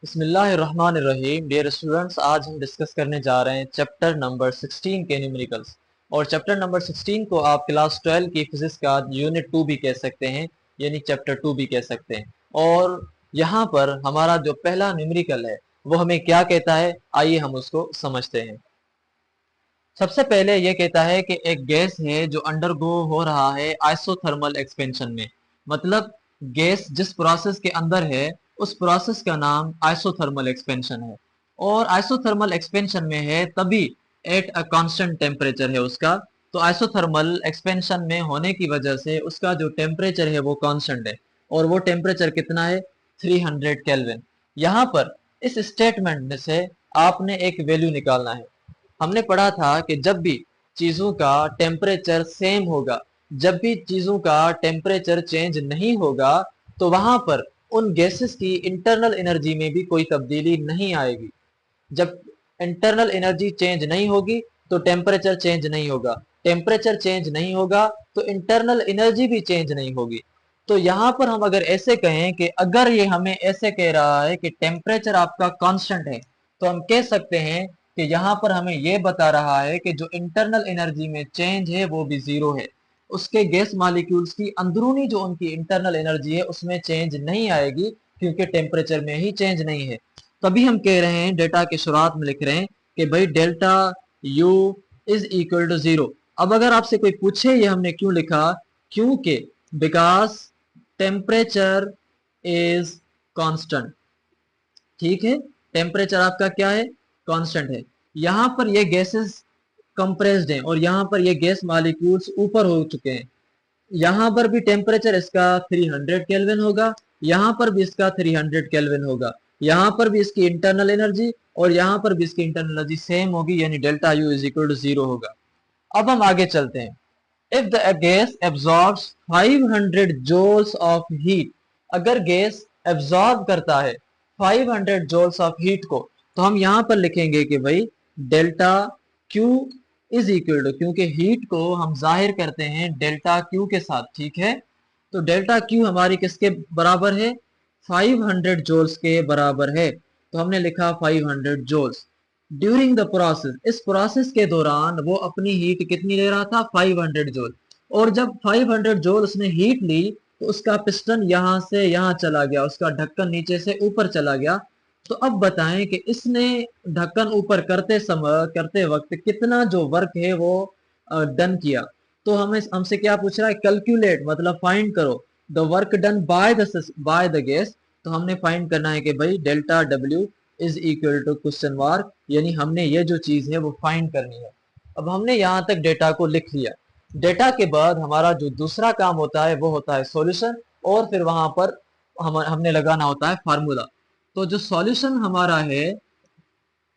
बिस्मिल्लाहिर्रहमानिर्रहीम। Dear students, आज हम डिस्कस करने जा रहे हैं चैप्टर नंबर 16 के न्यूमेरिकल्स। और चैप्टर नंबर 16 को आप क्लास 12 की फिजिक्स का यूनिट 2 भी कह सकते हैं, यानी चैप्टर 2 भी कह सकते हैं। और यहाँ पर हमारा जो पहला न्यूमेरिकल है वो हमें क्या कहता है, आइए हम उसको समझते हैं। सबसे पहले ये कहता है कि एक गैस है जो अंडरगो हो रहा है आइसोथर्मल एक्सपेंशन में। मतलब गैस जिस प्रोसेस के अंदर है उस प्रोसेस का नाम आइसोथर्मल एक्सपेंशन है। और आइसोथर्मल एक्सपेंशन में है तभी एट अ कांस्टेंट टेम्परेचर है उसका। तो आइसोथर्मल एक्सपेंशन में होने की वजह से उसका जो टेम्परेचर है वो कांस्टेंट है। और वो टेम्परेचर कितना है? 300 केल्विन। यहाँ पर इस स्टेटमेंट से आपने एक वैल्यू निकालना है। हमने पढ़ा था कि जब भी चीजों का टेम्परेचर सेम होगा, जब भी चीजों का टेम्परेचर चेंज नहीं होगा, तो वहां पर उन गैसेस की इंटरनल एनर्जी में भी कोई तब्दीली नहीं आएगी। जब इंटरनल एनर्जी चेंज नहीं होगी तो टेम्परेचर चेंज नहीं होगा, टेम्परेचर चेंज नहीं होगा तो इंटरनल एनर्जी भी चेंज नहीं होगी। तो यहाँ पर हम अगर ऐसे कहें कि अगर ये हमें ऐसे कह रहा है कि टेम्परेचर आपका कांस्टेंट है, तो हम कह सकते हैं कि यहाँ पर हमें ये बता रहा है कि जो इंटरनल एनर्जी में चेंज है वो भी जीरो है। उसके गैस मॉलिक्यूल्स की अंदरूनी जो उनकी इंटरनल एनर्जी है उसमें चेंज नहीं आएगी, क्योंकि टेम्परेचर में ही चेंज नहीं है। तभी हम कह रहे हैं, डेटा के शुरुआत में लिख रहे हैं कि भाई delta U is equal to zero. अब अगर आपसे कोई पूछे ये हमने क्यों लिखा, क्योंकि बिकॉज टेम्परेचर इज कांस्टेंट। ठीक है, टेम्परेचर आपका क्या है? कांस्टेंट है। यहाँ पर ये गैसेस कंप्रेस्ड हैं और यहाँ पर ये गैस मॉलिक्यूल्स ऊपर हो चुके हैं। यहाँ पर भी टेम्परेचर इसका 300 केल्विन होगा, यहाँ पर भी इसका 300 केल्विन होगा, यहाँ पर भी इसकी इंटरनल एनर्जी और यहाँ पर भी इसकी इंटरनल एनर्जी सेम होगी, यानी delta U is equal to zero होगा। अब हम आगे चलते हैं। If the gas absorbs 500 joules of heat, अगर गैस एब्जॉर्ब करता है 500 joules ऑफ हीट को, तो हम यहां पर लिखेंगे कि भाई delta Q is equal to, क्योंकि हीट को हम जाहिर करते हैं डेल्टा क्यू के साथ। ठीक है, तो डेल्टा क्यू हमारी किसके बराबर है? 500 joules के बराबर है। तो हमने लिखा 500 joules। ड्यूरिंग द प्रोसेस, इस प्रोसेस के दौरान वो अपनी हीट कितनी ले रहा था? 500 जूल। और जब 500 जूल उसने हीट ली तो उसका पिस्टन यहां से यहां चला गया, उसका ढक्कन नीचे से ऊपर चला गया। तो अब बताएं कि इसने ढक्कन ऊपर करते समय करते वक्त कितना जो वर्क है वो डन किया। तो हमें हमसे क्या पूछ रहा है? कैलकुलेट, मतलब फाइंड करो the work done by the gas. तो हमने फाइंड करना है कि भाई delta W is equal to question mark, यानी हमने ये जो चीज है वो फाइंड करनी है। अब हमने यहाँ तक डेटा को लिख लिया। डेटा के बाद हमारा जो दूसरा काम होता है वो होता है सॉल्यूशन। और फिर वहां पर हमने लगाना होता है फार्मूला। तो जो सॉल्यूशन हमारा है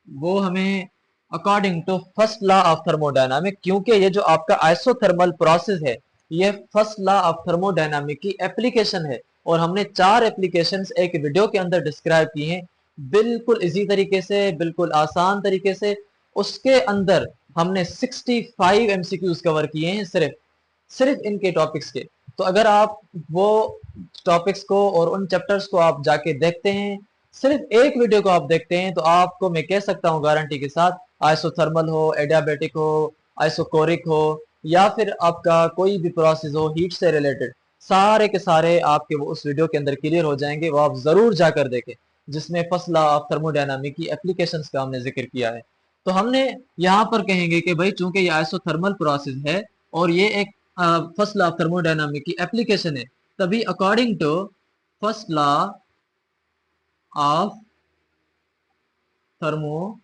वो हमें according to first law of thermodynamic, क्योंकि ये जो आपका आइसोथर्मल प्रोसेस है ये फर्स्ट लॉ ऑफ थर्मोडायनामिक की एप्लीकेशन है। और हमने 4 एप्लीकेशंस एक वीडियो के अंदर डिस्क्राइब की हैं, बिल्कुल इजी तरीके से, बिल्कुल आसान तरीके से। उसके अंदर हमने 65 एमसीक्यूज कवर किए हैं, सिर्फ सिर्फ इनके टॉपिक्स के। तो अगर आप वो टॉपिक्स को और उन चैप्टर्स को आप जाके देखते हैं, सिर्फ एक वीडियो को आप देखते हैं, तो आपको मैं कह सकता हूँ गारंटी के साथ, आइसोथर्मल हो, एडियाबेटिक हो, आइसोकोरिक हो, या फिर आपका कोई भी प्रोसेस हो हीट से रिलेटेड, सारे के सारे आपके वो उस वीडियो के अंदर क्लियर हो जाएंगे। वो आप जरूर जाकर देखें, जिसमें फर्स्ट लॉ ऑफ थर्मोडायनामिक की एप्लीकेशंस का हमने जिक्र किया है। तो हमने यहाँ पर कहेंगे कि भाई चूंकि ये आइसोथर्मल प्रोसेस है और ये एक फर्स्ट लॉ ऑफ थर्मोडायनामिक की एप्लीकेशन है, तभी according to first law of thermodynamic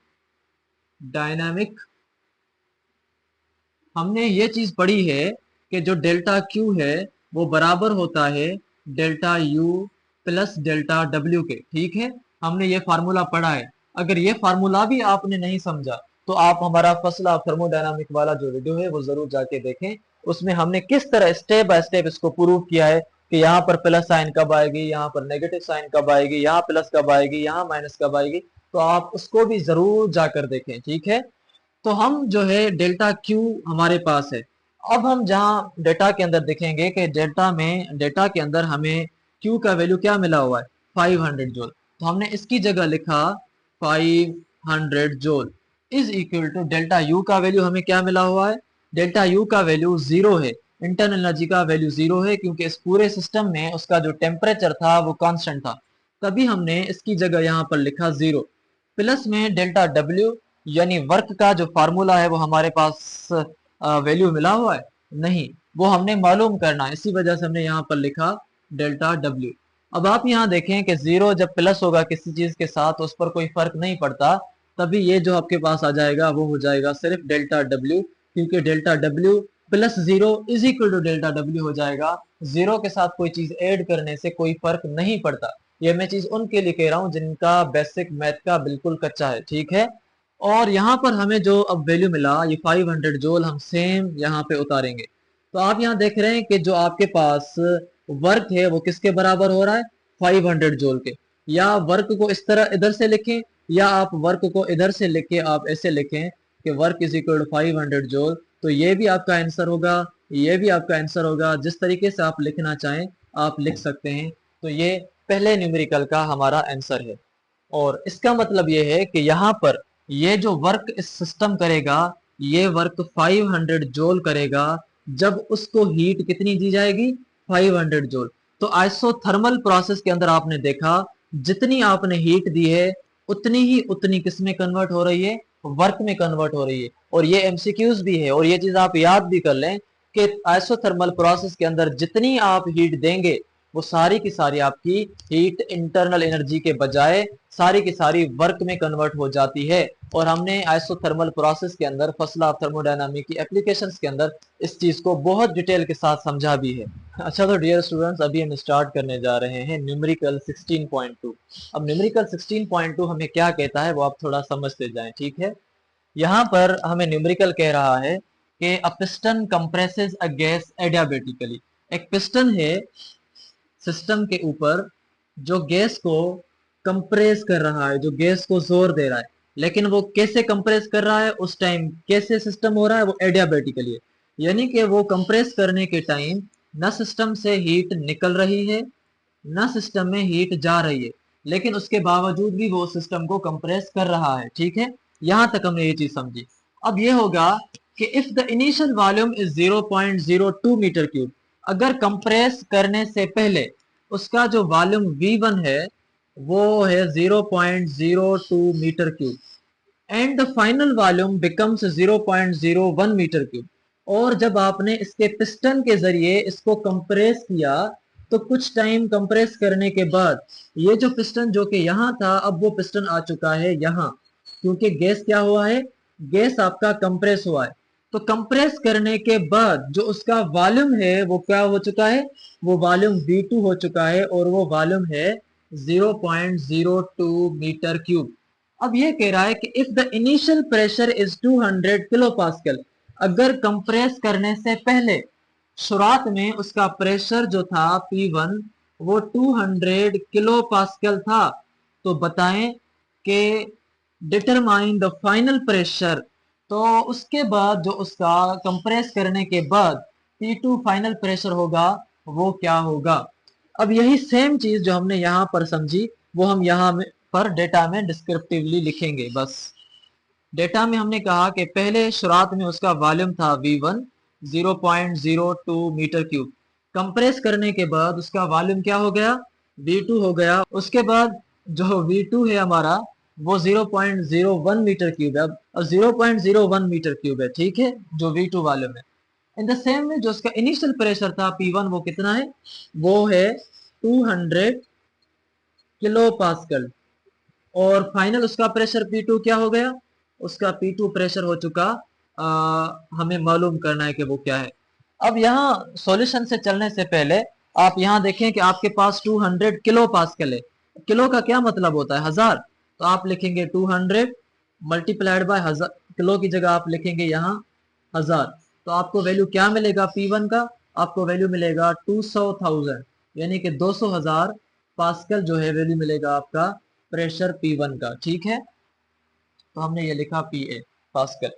हमने ये चीज पढ़ी है कि जो डेल्टा क्यू है वो बराबर होता है delta U plus delta W के। ठीक है, हमने ये फार्मूला पढ़ा है। अगर ये फार्मूला भी आपने नहीं समझा तो आप हमारा फर्स्ट लॉ ऑफ थर्मोडायनामिक वाला जो वीडियो है वो जरूर जाके देखें। उसमें हमने किस तरह स्टेप बाय स्टेप इसको प्रूव किया है कि यहाँ पर प्लस साइन कब आएगी, यहाँ पर नेगेटिव साइन कब आएगी, यहाँ प्लस कब आएगी, यहाँ माइनस कब आएगी। तो आप उसको भी जरूर जाकर देखें। ठीक है, तो हम जो है डेल्टा क्यू हमारे पास है। अब हम जहाँ डेटा के अंदर देखेंगे कि डेटा के अंदर हमें क्यू का वैल्यू क्या मिला हुआ है? 500 जूल। तो हमने इसकी जगह लिखा 500 joule is equal to delta U का वैल्यू हमें क्या मिला हुआ है, डेल्टा यू का वैल्यू 0 है, इंटरनल एनर्जी का वैल्यू 0 है, क्योंकि इस पूरे सिस्टम में उसका जो टेम्परेचर था वो कांस्टेंट था, तभी हमने इसकी जगह यहाँ पर लिखा 0। प्लस में डेल्टा डब्ल्यू यानी वर्क का जो फार्मूला है वो हमारे पास वैल्यू मिला हुआ है नहीं, वो हमने मालूम करना है, इसी वजह से हमने यहाँ पर लिखा डेल्टा डब्ल्यू। अब आप यहाँ देखें कि 0 जब प्लस होगा किसी चीज के साथ तो उस पर कोई फर्क नहीं पड़ता, तभी ये जो आपके पास आ जाएगा वो हो जाएगा सिर्फ डेल्टा डब्ल्यू, क्योंकि delta W plus 0 is equal to delta W हो जाएगा। 0 के साथ कोई चीज ऐड करने से कोई फर्क नहीं पड़ता। ये मैं चीज उनके लिए कह रहा हूँ जिनका बेसिक मैथ का बिल्कुल कच्चा है, ठीक है। और यहाँ पर हमें जो अब वैल्यू मिला ये 500 जूल, हम सेम यहाँ पे उतारेंगे। तो आप यहाँ देख रहे हैं कि जो आपके पास वर्क है वो किसके बराबर हो रहा है, 500 जूल के। या वर्क को इस तरह इधर से लिखें, या आप वर्क को इधर से लिखे आप ऐसे लिखें कि work is equal to 500 joule, तो ये भी आपका आंसर होगा, ये भी आपका आंसर होगा। जिस तरीके से आप लिखना चाहें आप लिख सकते हैं। तो ये पहले न्यूमेरिकल का हमारा आंसर है। और इसका मतलब ये है कि यहाँ पर ये जो वर्क इस सिस्टम करेगा ये वर्क 500 जूल करेगा जब उसको हीट कितनी दी जाएगी, 500 जूल। तो आइसोथर्मल प्रोसेस के अंदर आपने देखा जितनी आपने हीट दी है उतनी किस में कन्वर्ट हो रही है, वर्क में कन्वर्ट हो रही है। और ये एमसीक्यूज भी है और ये चीज आप याद भी कर लें कि आइसोथर्मल प्रोसेस के अंदर जितनी आप हीट देंगे वो सारी की सारी आपकी हीट इंटरनल एनर्जी के बजाय सारी की सारी वर्क में कन्वर्ट हो जाती है। और हमने आइसोथर्मल प्रोसेस के अंदर फर्स्ट लॉ ऑफ थर्मोडायनामिक की एप्लीकेशंस के अंदर इस चीज को बहुत डिटेल के साथ समझा भी है। अच्छा, तो डियर स्टूडेंट्स अभी हम स्टार्ट करने जा रहे हैं न्यूमेरिकल 16.2। अब न्यूमेरिकल 16.2 हमें क्या कहता है वो आप थोड़ा समझते जाएं, ठीक है। यहाँ पर हमें न्यूमेरिकल कह रहा है कि a piston compresses a gas adiabatically. एक पिस्टन है सिस्टम के ऊपर जो गैस को कंप्रेस कर रहा है, जो गैस को जोर दे रहा है, लेकिन वो कैसे कंप्रेस कर रहा है, उस टाइम कैसे सिस्टम हो रहा है, वो एडियाबेटिकली है। यानी कि वो कंप्रेस करने के टाइम न सिस्टम से हीट निकल रही है न सिस्टम में हीट जा रही है, लेकिन उसके बावजूद भी वो सिस्टम को कंप्रेस कर रहा है, ठीक है। यहां तक हमने ये चीज समझी। अब ये होगा कि if the initial volume is 0.02 metre cube, अगर कंप्रेस करने से पहले उसका जो वॉल्यूम V1 है वो है 0.02 metre cube, and the final volume becomes 0.01 metre cube. और जब आपने इसके पिस्टन के जरिए इसको कंप्रेस किया तो कुछ टाइम कंप्रेस करने के बाद ये जो पिस्टन जो कि यहाँ था अब वो पिस्टन आ चुका है यहाँ, क्योंकि गैस क्या हुआ है, गैस आपका कंप्रेस हुआ है। तो कंप्रेस करने के बाद जो उसका वॉल्यूम है वो क्या हो चुका है, वो वॉल्यूम V2 हो चुका है और वो वॉल्यूम है 0.02 मीटर क्यूब। अब ये कह रहा है कि if the initial pressure is 200 kilo pascal, अगर कंप्रेस करने से पहले शुरुआत में उसका प्रेशर जो था P1 वो 200 किलो पास्कल था, तो बताएं कि डिटरमाइन द फाइनल प्रेशर। तो उसके बाद जो उसका कंप्रेस करने के बाद P2 फाइनल प्रेशर होगा वो क्या होगा। अब यही सेम चीज जो हमने यहाँ पर समझी वो हम यहाँ पर डेटा में डिस्क्रिप्टिवली लिखेंगे। बस डेटा में हमने कहा कि पहले शुरुआत में उसका वॉल्यूम था V1 0.02 मीटर क्यूब, कंप्रेस करने के बाद उसका वॉल्यूम क्या हो गया, V2 हो गया। उसके बाद जो V2 है हमारा वो 0.01 मीटर क्यूब है। अब 0.01 मीटर क्यूब है, ठीक है, जो V2 वॉल्यूम है। इन द सेम में जो उसका इनिशियल प्रेशर था P1 वो कितना है, वो है 200 किलो पास्कल। और फाइनल उसका प्रेशर P2 क्या हो गया, उसका P2 प्रेशर हो चुका हमें मालूम करना है कि वो क्या है। अब यहाँ सॉल्यूशन से चलने से पहले आप यहाँ देखें कि आपके पास 200 किलो पास्कल है। किलो का क्या मतलब होता है, हजार। तो आप लिखेंगे 200 मल्टीप्लाइड बाय हजार, किलो की जगह आप लिखेंगे यहाँ हजार। तो आपको वैल्यू क्या मिलेगा P1 का, आपको वैल्यू मिलेगा 200,000 यानी कि 200,000 पास्कल जो है वैल्यू मिलेगा आपका प्रेशर P1 का, ठीक है। तो हमने ये लिखा PA पास्कल।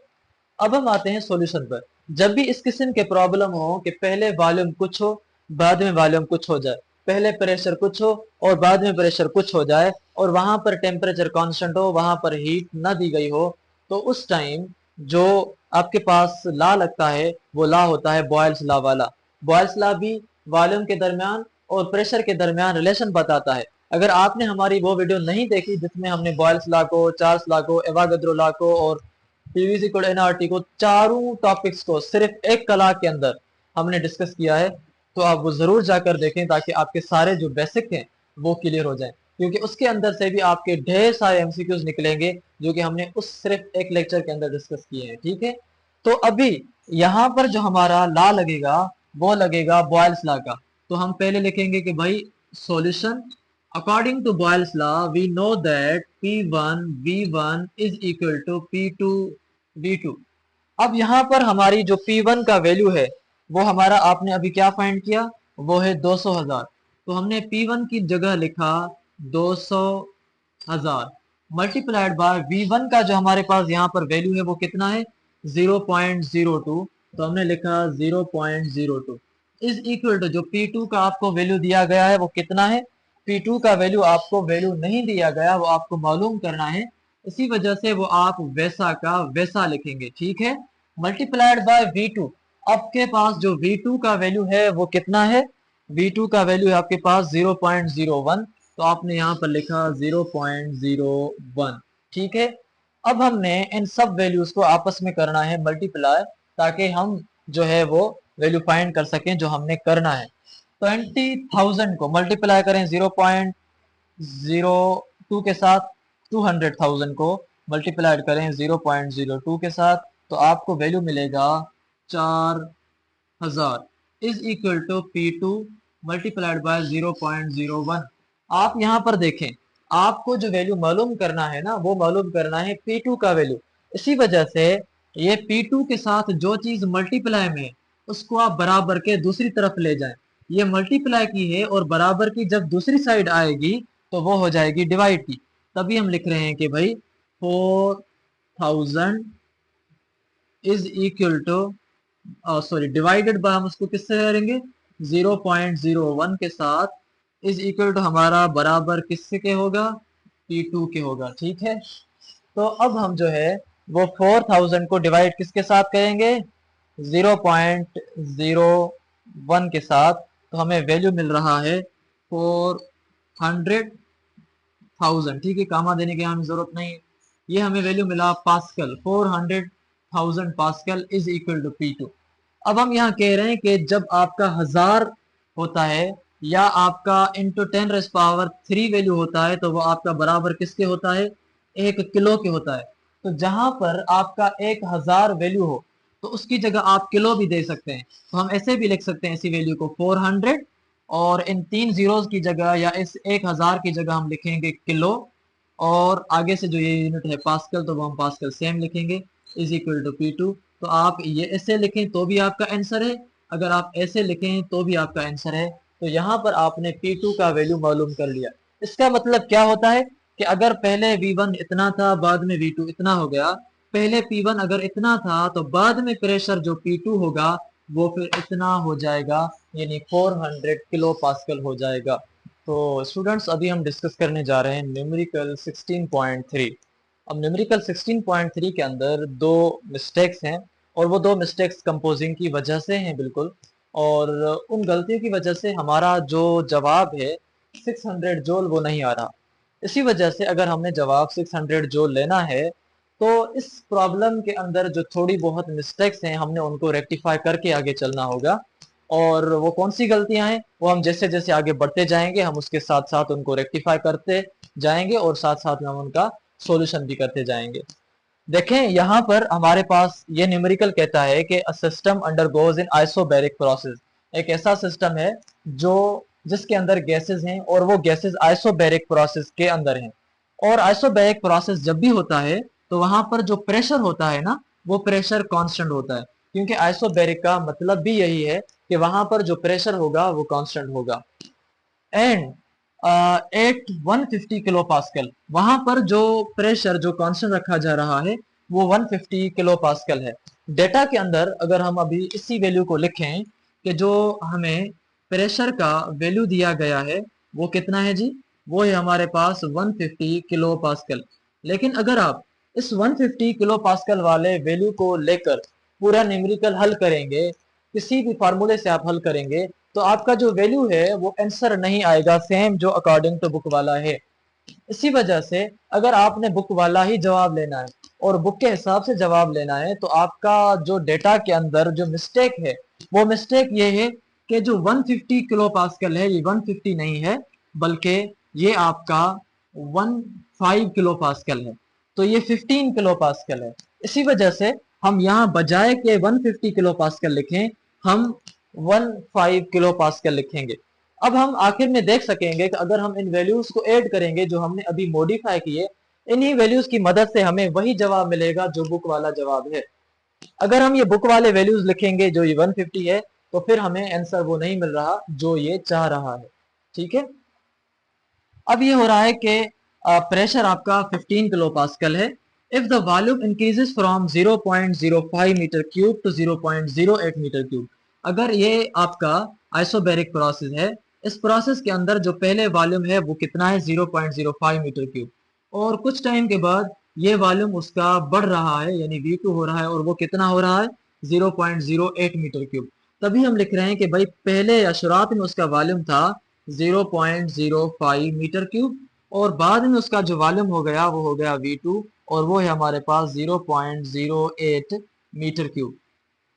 अब हम आते हैं सॉल्यूशन पर। जब भी इस किस्म के प्रॉब्लम हो कि पहले वॉल्यूम कुछ हो बाद में वॉल्यूम कुछ हो जाए, पहले प्रेशर कुछ हो और बाद में प्रेशर कुछ हो जाए और वहां पर टेम्परेचर कांस्टेंट हो, वहां पर हीट न दी गई हो, तो उस टाइम जो आपके पास लॉ लगता है वो लॉ होता है बॉयल्स लॉ वाला। बॉयल्स लॉ भी वॉल्यूम के दरमियान और प्रेशर के दरमियान रिलेशन बताता है। अगर आपने हमारी वो वीडियो नहीं देखी जिसमें हमने बॉयल्स लॉ को, चार्ल्स लॉ को, एवागाद्रो लॉ को और पीवी इक्वल एनआरटी को, चारों टॉपिक्स को सिर्फ एक क्लास के अंदर हमने डिस्कस किया है, तो आप वो जरूर जाकर देखें ताकि आपके सारे जो बेसिक हैं वो क्लियर हो जाएं, क्योंकि उसके अंदर से भी आपके ढेर सारे एमसीक्यूज निकलेंगे जो कि हमने उस सिर्फ एक लेक्चर के अंदर डिस्कस किए हैं। ठीक है, तो अभी यहाँ पर जो हमारा लॉ लगेगा वो लगेगा बॉयल्स लॉ का। तो हम पहले लिखेंगे कि भाई solution according to Boyle's law we know that P1 V1 is equal to P2 V2। अब यहाँ पर हमारी जो P1 का वैल्यू है वो हमारा आपने अभी क्या फाइंड किया, वो है 200,000। तो हमने P1 की जगह लिखा 200,000 मल्टीप्लाइड बाय V1 का जो हमारे पास यहाँ पर वैल्यू है वो कितना है 0.02। तो हमने लिखा 0.02 इज इक्वल टू जो P2 का आपको वैल्यू दिया गया है वो कितना है, P2 का वैल्यू आपको वैल्यू नहीं दिया गया, वो आपको मालूम करना है, इसी वजह से वो आप वैसा का वैसा लिखेंगे। ठीक है, मल्टीप्लाइड बाय V2। आपके पास जो V2 का वैल्यू है वो कितना है, V2 का वैल्यू है आपके पास 0.01। तो आपने यहाँ पर लिखा 0.01। ठीक है, अब हमने इन सब वैल्यूज को आपस में करना है मल्टीप्लाई, ताकि हम जो है वो वैल्यू फाइंड कर सकें जो हमने करना है। 20,000 को मल्टीप्लाई करें 0.02 के साथ, 200,000 को मल्टीप्लाई करें 0.02 के साथ, तो आपको वैल्यू मिलेगा 4,000 is equal to P2 multiplied by 0.01। आप यहाँ पर देखें, आपको जो वैल्यू मालूम करना है ना वो मालूम करना है P2 का वैल्यू। इसी वजह से ये P2 के साथ जो चीज मल्टीप्लाई में उसको आप बराबर के दूसरी तरफ ले जाएं। ये मल्टीप्लाई की है और बराबर की जब दूसरी साइड आएगी तो वो हो जाएगी डिवाइड की। तभी हम लिख रहे हैं कि भाई 4,000 is equal to sorry divided by, हम उसको किससे करेंगे 0.01 के साथ, इज इक्वल टू हमारा बराबर किससे के होगा P2 के होगा। ठीक है, तो अब हम जो है वो 4,000 को डिवाइड किसके साथ करेंगे 0.01 के साथ, तो हमें वैल्यू मिल रहा है 400,000। ठीक है, कामा देने की हमें जरूरत नहीं, ये हमें वैल्यू मिला pascal, 400,000 pascal is equal to P2। अब हम यहाँ कह रहे हैं कि जब आपका 1000 होता है या आपका इंटू 10⁻³ वैल्यू होता है तो वो आपका बराबर किसके होता है 1 किलो के होता है। तो जहां पर आपका 1000 वैल्यू हो तो उसकी जगह आप किलो भी दे सकते हैं। तो हम ऐसे भी लिख सकते हैं इसी वैल्यू को 400 और इन 3 जीरोस की जगह या इस 1000 की जगह हम लिखेंगे किलो और आगे से जो ये यूनिट है पास्कल तो वो हम पास्कल सेम लिखेंगे इज इक्वल टू P2। तो आप ये ऐसे लिखें तो भी आपका आंसर है, अगर आप ऐसे लिखें तो भी आपका आंसर है। तो यहाँ पर आपने P2 का वैल्यू मालूम कर लिया। इसका मतलब क्या होता है कि अगर पहले V1 इतना था बाद में V2 इतना हो गया, पहले P1 अगर इतना था तो बाद में प्रेशर जो P2 होगा वो फिर इतना हो जाएगा, यानी 400 किलो पास्कल हो जाएगा। तो स्टूडेंट्स अभी हम डिस्कस करने जा रहे हैं न्यूमेरिकल 16.3। अब न्यूमेरिकल 16.3 के अंदर दो मिस्टेक्स हैं और वो दो मिस्टेक्स कंपोजिंग की वजह से हैं बिल्कुल, और उन गलतियों की वजह से हमारा जो जवाब है 600 जूल वो नहीं आ रहा। इसी वजह से अगर हमने जवाब 600 जूल लेना है तो इस प्रॉब्लम के अंदर जो थोड़ी बहुत मिस्टेक्स हैं हमने उनको रेक्टिफाई करके आगे चलना होगा। और वो कौन सी गलतियां हैं वो हम जैसे जैसे आगे बढ़ते जाएंगे हम उसके साथ साथ उनको रेक्टिफाई करते जाएंगे और साथ साथ में हम उनका सॉल्यूशन भी करते जाएंगे। देखें यहाँ पर हमारे पास ये न्यूमेरिकल कहता है कि a system undergoes in isobaric process. एक ऐसा सिस्टम है जो जिसके अंदर गैसेस हैं और वो गैसेस आइसोबैरिक प्रोसेस के अंदर हैं। और आइसोबैरिक प्रोसेस जब भी होता है तो वहां पर जो प्रेशर होता है ना वो प्रेशर कांस्टेंट होता है, क्योंकि आइसोबैरिक का मतलब भी यही है कि वहां पर जो प्रेशर होगा वो कांस्टेंट होगा। एंड एट 150 किलो पास्कल वहां पर जो प्रेशर जो कांस्टेंट रखा जा रहा है वो 150 किलो पास्कल है। डेटा के अंदर अगर हम अभी इसी वैल्यू को लिखें कि जो हमें प्रेशर का वैल्यू दिया गया है वो कितना है जी, वो है हमारे पास 150 किलो पास्कल। लेकिन अगर आप इस 150 किलो पास्कल वाले वैल्यू को लेकर पूरा न्यूमेरिकल हल करेंगे, किसी भी फार्मूले से आप हल करेंगे, तो आपका जो वैल्यू है वो आंसर नहीं आएगा सेम जो अकॉर्डिंग टू बुक वाला है। इसी वजह से अगर आपने बुक वाला ही जवाब लेना है और बुक के हिसाब से जवाब लेना है, तो आपका जो डेटा के अंदर जो मिस्टेक है वो मिस्टेक ये है कि जो 150 किलो पास्कल है ये 150 नहीं है, बल्कि ये आपका 15 किलो पास्कल है, तो ये 15 किलो पास्कल है। इसी वजह से हम यहाँ बजाय के 150 किलो पास्कल लिखें, हम 15 किलो पास्कल लिखेंगे। अब हम आखिर में देख सकेंगे कि अगर हम इन वैल्यूज को ऐड करेंगे जो हमने अभी मॉडिफाई किए, इन्हीं वैल्यूज की मदद से हमें वही जवाब मिलेगा जो बुक वाला जवाब है। अगर हम ये बुक वाले वैल्यूज लिखेंगे जो ये 150 है, तो फिर हमें आंसर वो नहीं मिल रहा जो ये चाह रहा है। ठीक है, अब ये हो रहा है कि प्रेशर आपका 15 किलो पास्कल है। If the volume increases from 0.05 metre cube to 0.08 metre cube, अगर ये आपका आइसोबैरिक प्रोसेस है, इस प्रोसेस के अंदर जो पहले वॉल्यूम है वो कितना है 0.05 मीटर क्यूब, और कुछ टाइम के बाद ये वॉल्यूम उसका बढ़ रहा है यानी V2 हो रहा है, और वो कितना हो रहा है 0.08 मीटर क्यूब। तभी हम लिख रहे हैं कि भाई पहले या शुरुआत में उसका वॉल्यूम था 0.05 मीटर क्यूब, और बाद में उसका जो वॉल्यूम हो गया वो हो गया V2, और वो है हमारे पास 0.08 मीटर क्यूब।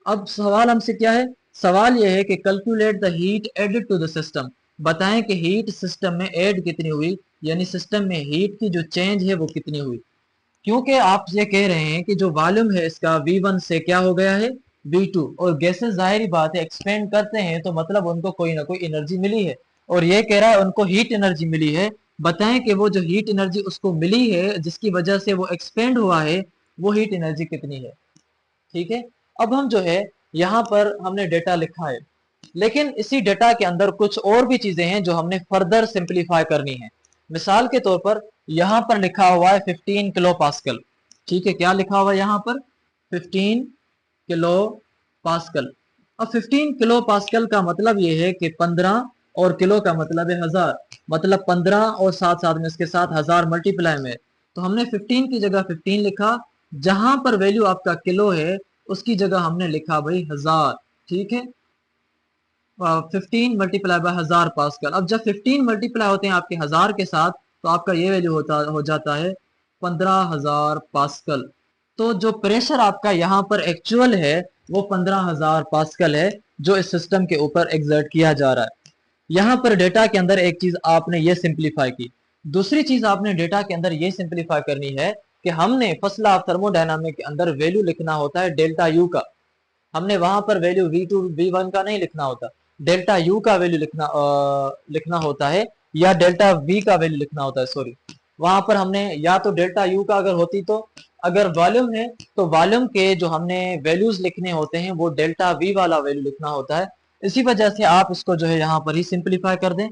अब सवाल हमसे क्या है, सवाल यह है कि calculate the heat added to the system, बताएं कि हीट सिस्टम में ऐड कितनी हुई, यानी सिस्टम में हीट की जो चेंज है वो कितनी हुई। क्योंकि आप ये कह रहे हैं कि जो वॉल्यूम है इसका V1 से क्या हो गया है V2, और गैसेस जाहिर बात है एक्सपेंड करते हैं तो मतलब उनको कोई ना कोई एनर्जी मिली है, और ये कह रहा है उनको हीट एनर्जी मिली है। बताएं कि वो जो हीट एनर्जी उसको मिली है जिसकी वजह से वो एक्सपेंड हुआ है, वो हीट एनर्जी कितनी है। ठीक है, अब हम जो है यहाँ पर हमने डेटा लिखा है, लेकिन इसी डेटा के अंदर कुछ और भी चीजें हैं जो हमने फर्दर सिंप्लीफाई करनी है। मिसाल के तौर पर यहाँ पर लिखा हुआ है 15 किलो पास्कल। ठीक है, क्या लिखा हुआ है यहाँ पर 15 किलो पास्कल। अब 15 किलो पास्कल का मतलब ये है कि 15, और किलो का मतलब है 1000, मतलब 15 और साथ साथ में इसके साथ 1000 मल्टीप्लाई में, तो हमने 15 की जगह 15 लिखा, जहां पर वैल्यू आपका किलो है उसकी जगह हमने लिखा भाई 1000। ठीक है, 15 मल्टीप्लाई बाय 1000 पास्कल। अब जब 15 मल्टीप्लाई होते हैं आपके 1000 के साथ, तो आपका ये वैल्यू हो जाता है 15000 पास्कल। तो जो प्रेशर आपका यहाँ पर एक्चुअल है वो 15000 पास्कल है जो इस सिस्टम के ऊपर एग्जर्ट किया जा रहा है। यहाँ पर डेटा के अंदर एक चीज आपने ये सिंप्लीफाई की, दूसरी चीज आपने डेटा के अंदर ये सिंप्लीफाई करनी है कि हमने फर्स्ट लॉ ऑफ थर्मोडायनामिक के अंदर वैल्यू लिखना होता है डेल्टा यू का। हमने वहां पर वैल्यू V2 V1 का नहीं लिखना होता, डेल्टा यू का वैल्यू लिखना होता है, या डेल्टा V का वैल्यू लिखना होता है, सॉरी। वहां पर हमने या तो डेल्टा यू का अगर होती, तो अगर वॉल्यूम है तो वॉल्यूम के जो हमने वैल्यूज लिखने होते हैं वो डेल्टा V वाला वैल्यू लिखना होता है। इसी वजह से आप इसको जो है यहाँ पर ही सिंप्लीफाई कर दें।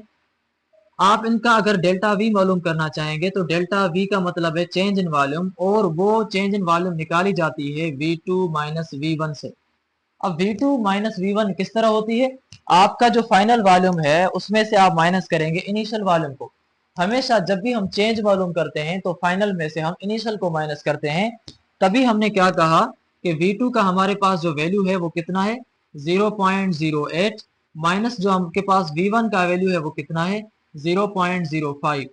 आप इनका अगर डेल्टा V मालूम करना चाहेंगे तो डेल्टा V का मतलब है चेंज इन वॉल्यूम, और वो चेंज इन वॉल्यूम निकाली जाती है V2 माइनस V1 से। अब V2 माइनस V1 किस तरह होती है, आपका जो फाइनल वॉल्यूम है उसमें से आप माइनस करेंगे इनिशियल वॉल्यूम को। हमेशा जब भी हम चेंज मालूम करते हैं तो फाइनल में से हम इनिशियल को माइनस करते हैं। तभी हमने क्या कहा कि V2 का हमारे पास जो वैल्यू है वो कितना है 0.08, माइनस जो हमके पास V1 का वैल्यू है वो कितना है 0.05।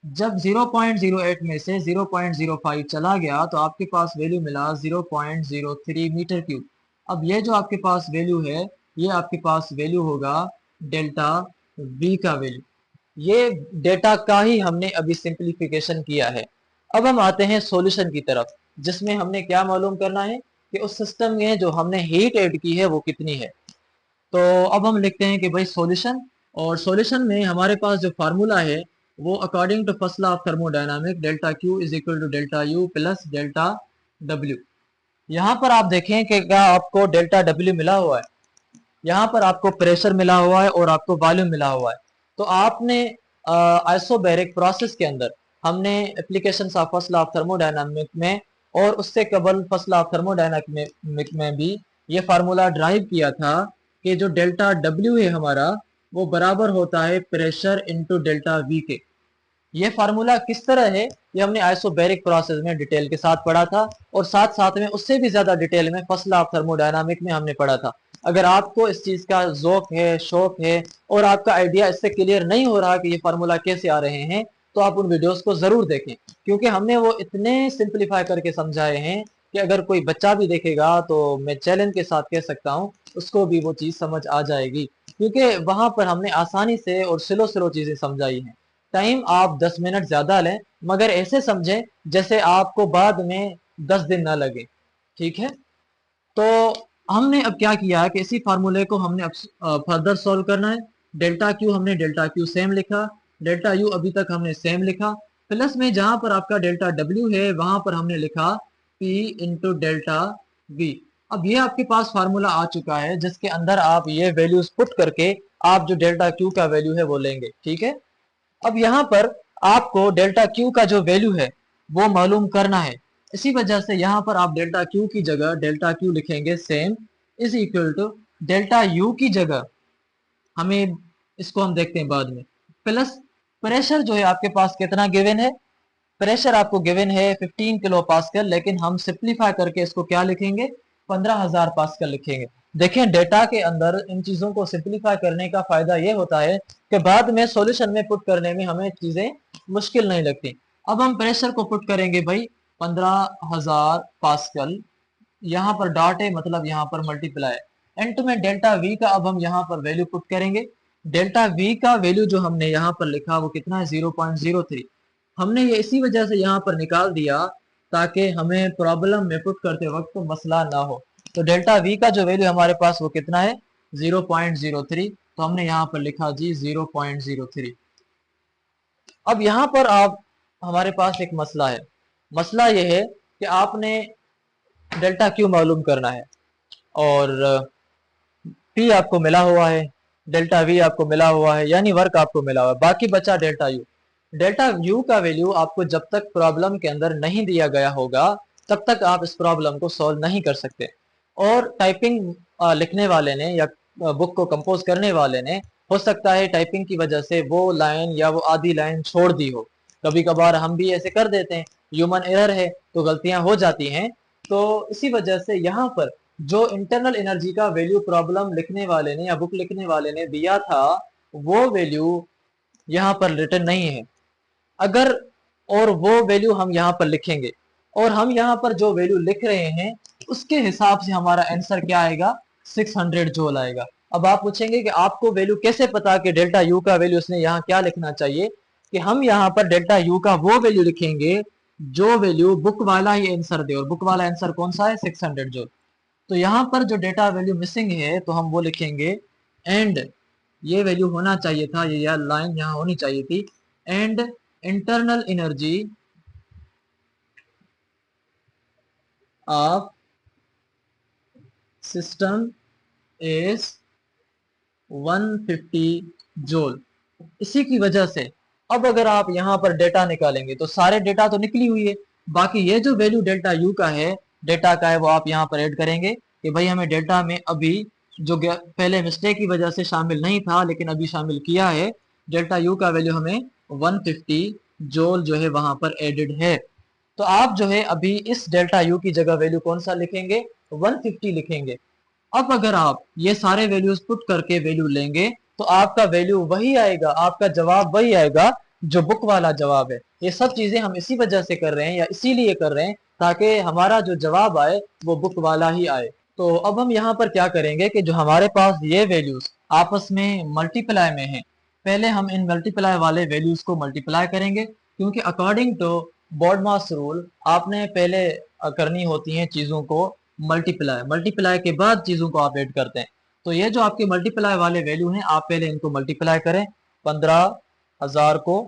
जब 0.08 में से 0.05 चला गया तो आपके पास वैल्यू मिला 0.03 मीटर क्यूब। अब ये जो आपके पास वैल्यू है ये आपके पास वैल्यू होगा डेल्टा V का वैल्यू। ये डेटा का ही हमने अभी सिंप्लीफिकेशन किया है। अब हम आते हैं सॉल्यूशन की तरफ, जिसमें हमने क्या मालूम करना है कि उस सिस्टम में जो हमने हीट ऐड की है वो कितनी है। तो अब हम लिखते हैं कि भाई सॉल्यूशन, और सॉल्यूशन में हमारे पास जो फार्मूला है वो according to first law of thermodynamic delta Q is equal to delta U plus delta W. यहाँ पर आप देखें कि क्या आपको डेल्टा डब्ल्यू मिला हुआ है, यहाँ पर आपको प्रेशर मिला हुआ है और आपको वॉल्यूम मिला हुआ है। तो आपने आइसोबैरिक प्रोसेस के अंदर हमने application of first law of thermodynamic में और उससे कबल फर्स्ट लॉ ऑफ थर्मोडायनामिक में भी ये फार्मूला ड्राइव किया था कि जो डेल्टा डब्ल्यू है हमारा वो बराबर होता है प्रेशर इनटू डेल्टा वी के। ये फार्मूला किस तरह है ये हमने आइसोबैरिक प्रोसेस में डिटेल के साथ पढ़ा था, और साथ साथ में उससे भी ज्यादा डिटेल में फर्स्ट लॉ ऑफ थर्मोडायनामिक में हमने पढ़ा था। अगर आपको इस चीज का ज़ौक है, शौक है, और आपका आइडिया इससे क्लियर नहीं हो रहा कि ये फार्मूला कैसे आ रहे हैं, तो आप उन वीडियोस को जरूर देखें, क्योंकि हमने वो इतने सिंप्लीफाई करके समझाए हैं कि अगर कोई बच्चा भी देखेगा तो मैं चैलेंज के साथ कह सकता हूँ उसको भी वो चीज समझ आ जाएगी, क्योंकि वहां पर हमने आसानी से और स्लो स्लो चीजें समझाई हैं। टाइम आप 10 मिनट ज्यादा लें, मगर ऐसे समझें जैसे आपको बाद में 10 दिन ना लगे। ठीक है, तो हमने अब क्या किया है कि इसी फार्मूले को हमने अब फर्दर सॉल्व करना है। डेल्टा क्यू हमने डेल्टा क्यू सेम लिखा, डेल्टा यू अभी तक हमने सेम लिखा, प्लस में जहां पर आपका डेल्टा डब्ल्यू है वहां पर हमने लिखा पी इंटू डेल्टा वी। अब ये आपके पास फार्मूला आ चुका है जिसके अंदर आप ये वैल्यूज पुट करके आप जो डेल्टा क्यू का वैल्यू है वो लेंगे। ठीक है, अब यहाँ पर आपको डेल्टा क्यू का जो वैल्यू है वो मालूम करना है। इसी वजह से यहाँ पर आप डेल्टा क्यू की जगह डेल्टा क्यू लिखेंगे same is equal to delta U की जगह हमें, इसको हम देखते हैं बाद में, प्लस प्रेशर जो है आपके पास कितना गिवन है, प्रेशर आपको गिवन है 15 किलो पास्कल, लेकिन हम सिंप्लीफाई करके इसको क्या लिखेंगे, 15,000 पास्कल लिखेंगे। देखें डेटा के अंदर इन चीजों को सिंप्लीफाई करने का फायदा ये होता है कि बाद में सॉल्यूशन में पुट करने में हमें चीजें मुश्किल नहीं लगती। अब हम प्रेशर को पुट करेंगे भाई 15,000 पास्कल, यहाँ पर डॉट है मतलब यहाँ पर मल्टीप्लाई, एंड में डेल्टा वी का अब हम यहाँ पर वैल्यू पुट करेंगे। डेल्टा वी का वैल्यू जो हमने यहाँ पर लिखा वो कितना है, 0.03। हमने ये इसी वजह से यहाँ पर निकाल दिया ताकि हमें प्रॉब्लम में पुट करते वक्त तो मसला ना हो। तो डेल्टा वी का जो वैल्यू हमारे पास वो कितना है, 0.03, तो हमने यहाँ पर लिखा जी 0.03। अब यहाँ पर आप, हमारे पास एक मसला है। मसला ये है कि आपने डेल्टा क्यू मालूम करना है, और पी आपको मिला हुआ है, डेल्टा वी आपको मिला हुआ है, यानी वर्क आपको मिला हुआ है, बाकी बचा डेल्टा यू। डेल्टा यू का वैल्यू आपको जब तक प्रॉब्लम के अंदर नहीं दिया गया होगा तब तक आप इस प्रॉब्लम को सॉल्व नहीं कर सकते। और टाइपिंग लिखने वाले ने या बुक को कंपोज करने वाले ने हो सकता है टाइपिंग की वजह से वो लाइन या वो आधी लाइन छोड़ दी हो। कभी कभार हम भी ऐसे कर देते हैं, ह्यूमन एरर है तो गलतियां हो जाती हैं। तो इसी वजह से यहाँ पर जो इंटरनल एनर्जी का वैल्यू प्रॉब्लम लिखने वाले ने या बुक लिखने वाले ने दिया था वो वैल्यू यहाँ पर रिटर्न नहीं है। अगर और वो वैल्यू हम यहाँ पर लिखेंगे, और हम यहाँ पर जो वैल्यू लिख रहे हैं उसके हिसाब से हमारा आंसर क्या आएगा, 600 जूल आएगा। अब आप पूछेंगे कि आपको वैल्यू कैसे पता कि डेल्टा यू का वैल्यू उसने यहाँ क्या लिखना चाहिए, कि हम यहाँ पर डेल्टा यू का वो वैल्यू लिखेंगे जो वैल्यू बुक वाला ही आंसर दे, और बुक वाला आंसर कौन सा है, 600 जूल। तो यहाँ पर जो डेटा वैल्यू मिसिंग है तो हम वो लिखेंगे एंड, ये वैल्यू होना चाहिए था, ये यार लाइन यहाँ होनी चाहिए थी, and internal energy of system is 150 joule. इसी की वजह से अब अगर आप यहाँ पर डेटा निकालेंगे तो सारे डेटा तो निकली हुई है, बाकी ये जो वैल्यू डेल्टा यू का है, डेटा का है, वो आप यहाँ पर ऐड करेंगे कि भाई हमें डेल्टा में अभी जो पहले मिस्टेक की वजह से शामिल नहीं था लेकिन अभी शामिल किया है, डेल्टा यू का वैल्यू हमें 150 जोल जो है वहां पर एडेड है। तो आप जो है अभी इस डेल्टा यू की जगह वैल्यू कौन सा लिखेंगे, 150 लिखेंगे। अब अगर आप ये सारे वैल्यूज पुट करके वैल्यू लेंगे तो आपका वैल्यू वही आएगा, आपका जवाब वही आएगा जो बुक वाला जवाब है। ये सब चीजें हम इसी वजह से कर रहे हैं या इसीलिए कर रहे हैं ताकि हमारा जो जवाब आए वो बुक वाला ही आए। तो अब हम यहाँ पर क्या करेंगे कि जो हमारे पास ये वैल्यूज आपस में मल्टीप्लाई में है, पहले हम इन मल्टीप्लाई वाले वैल्यूज को मल्टीप्लाई करेंगे, क्योंकि अकॉर्डिंग टू बॉडमास रूल आपने पहले करनी होती हैं चीजों को मल्टीप्लाई, मल्टीप्लाई के बाद चीजों को आप ऐड करते हैं। तो ये जो आपके मल्टीप्लाई वाले वैल्यू हैं आप पहले इनको मल्टीप्लाई करें, 15,000 को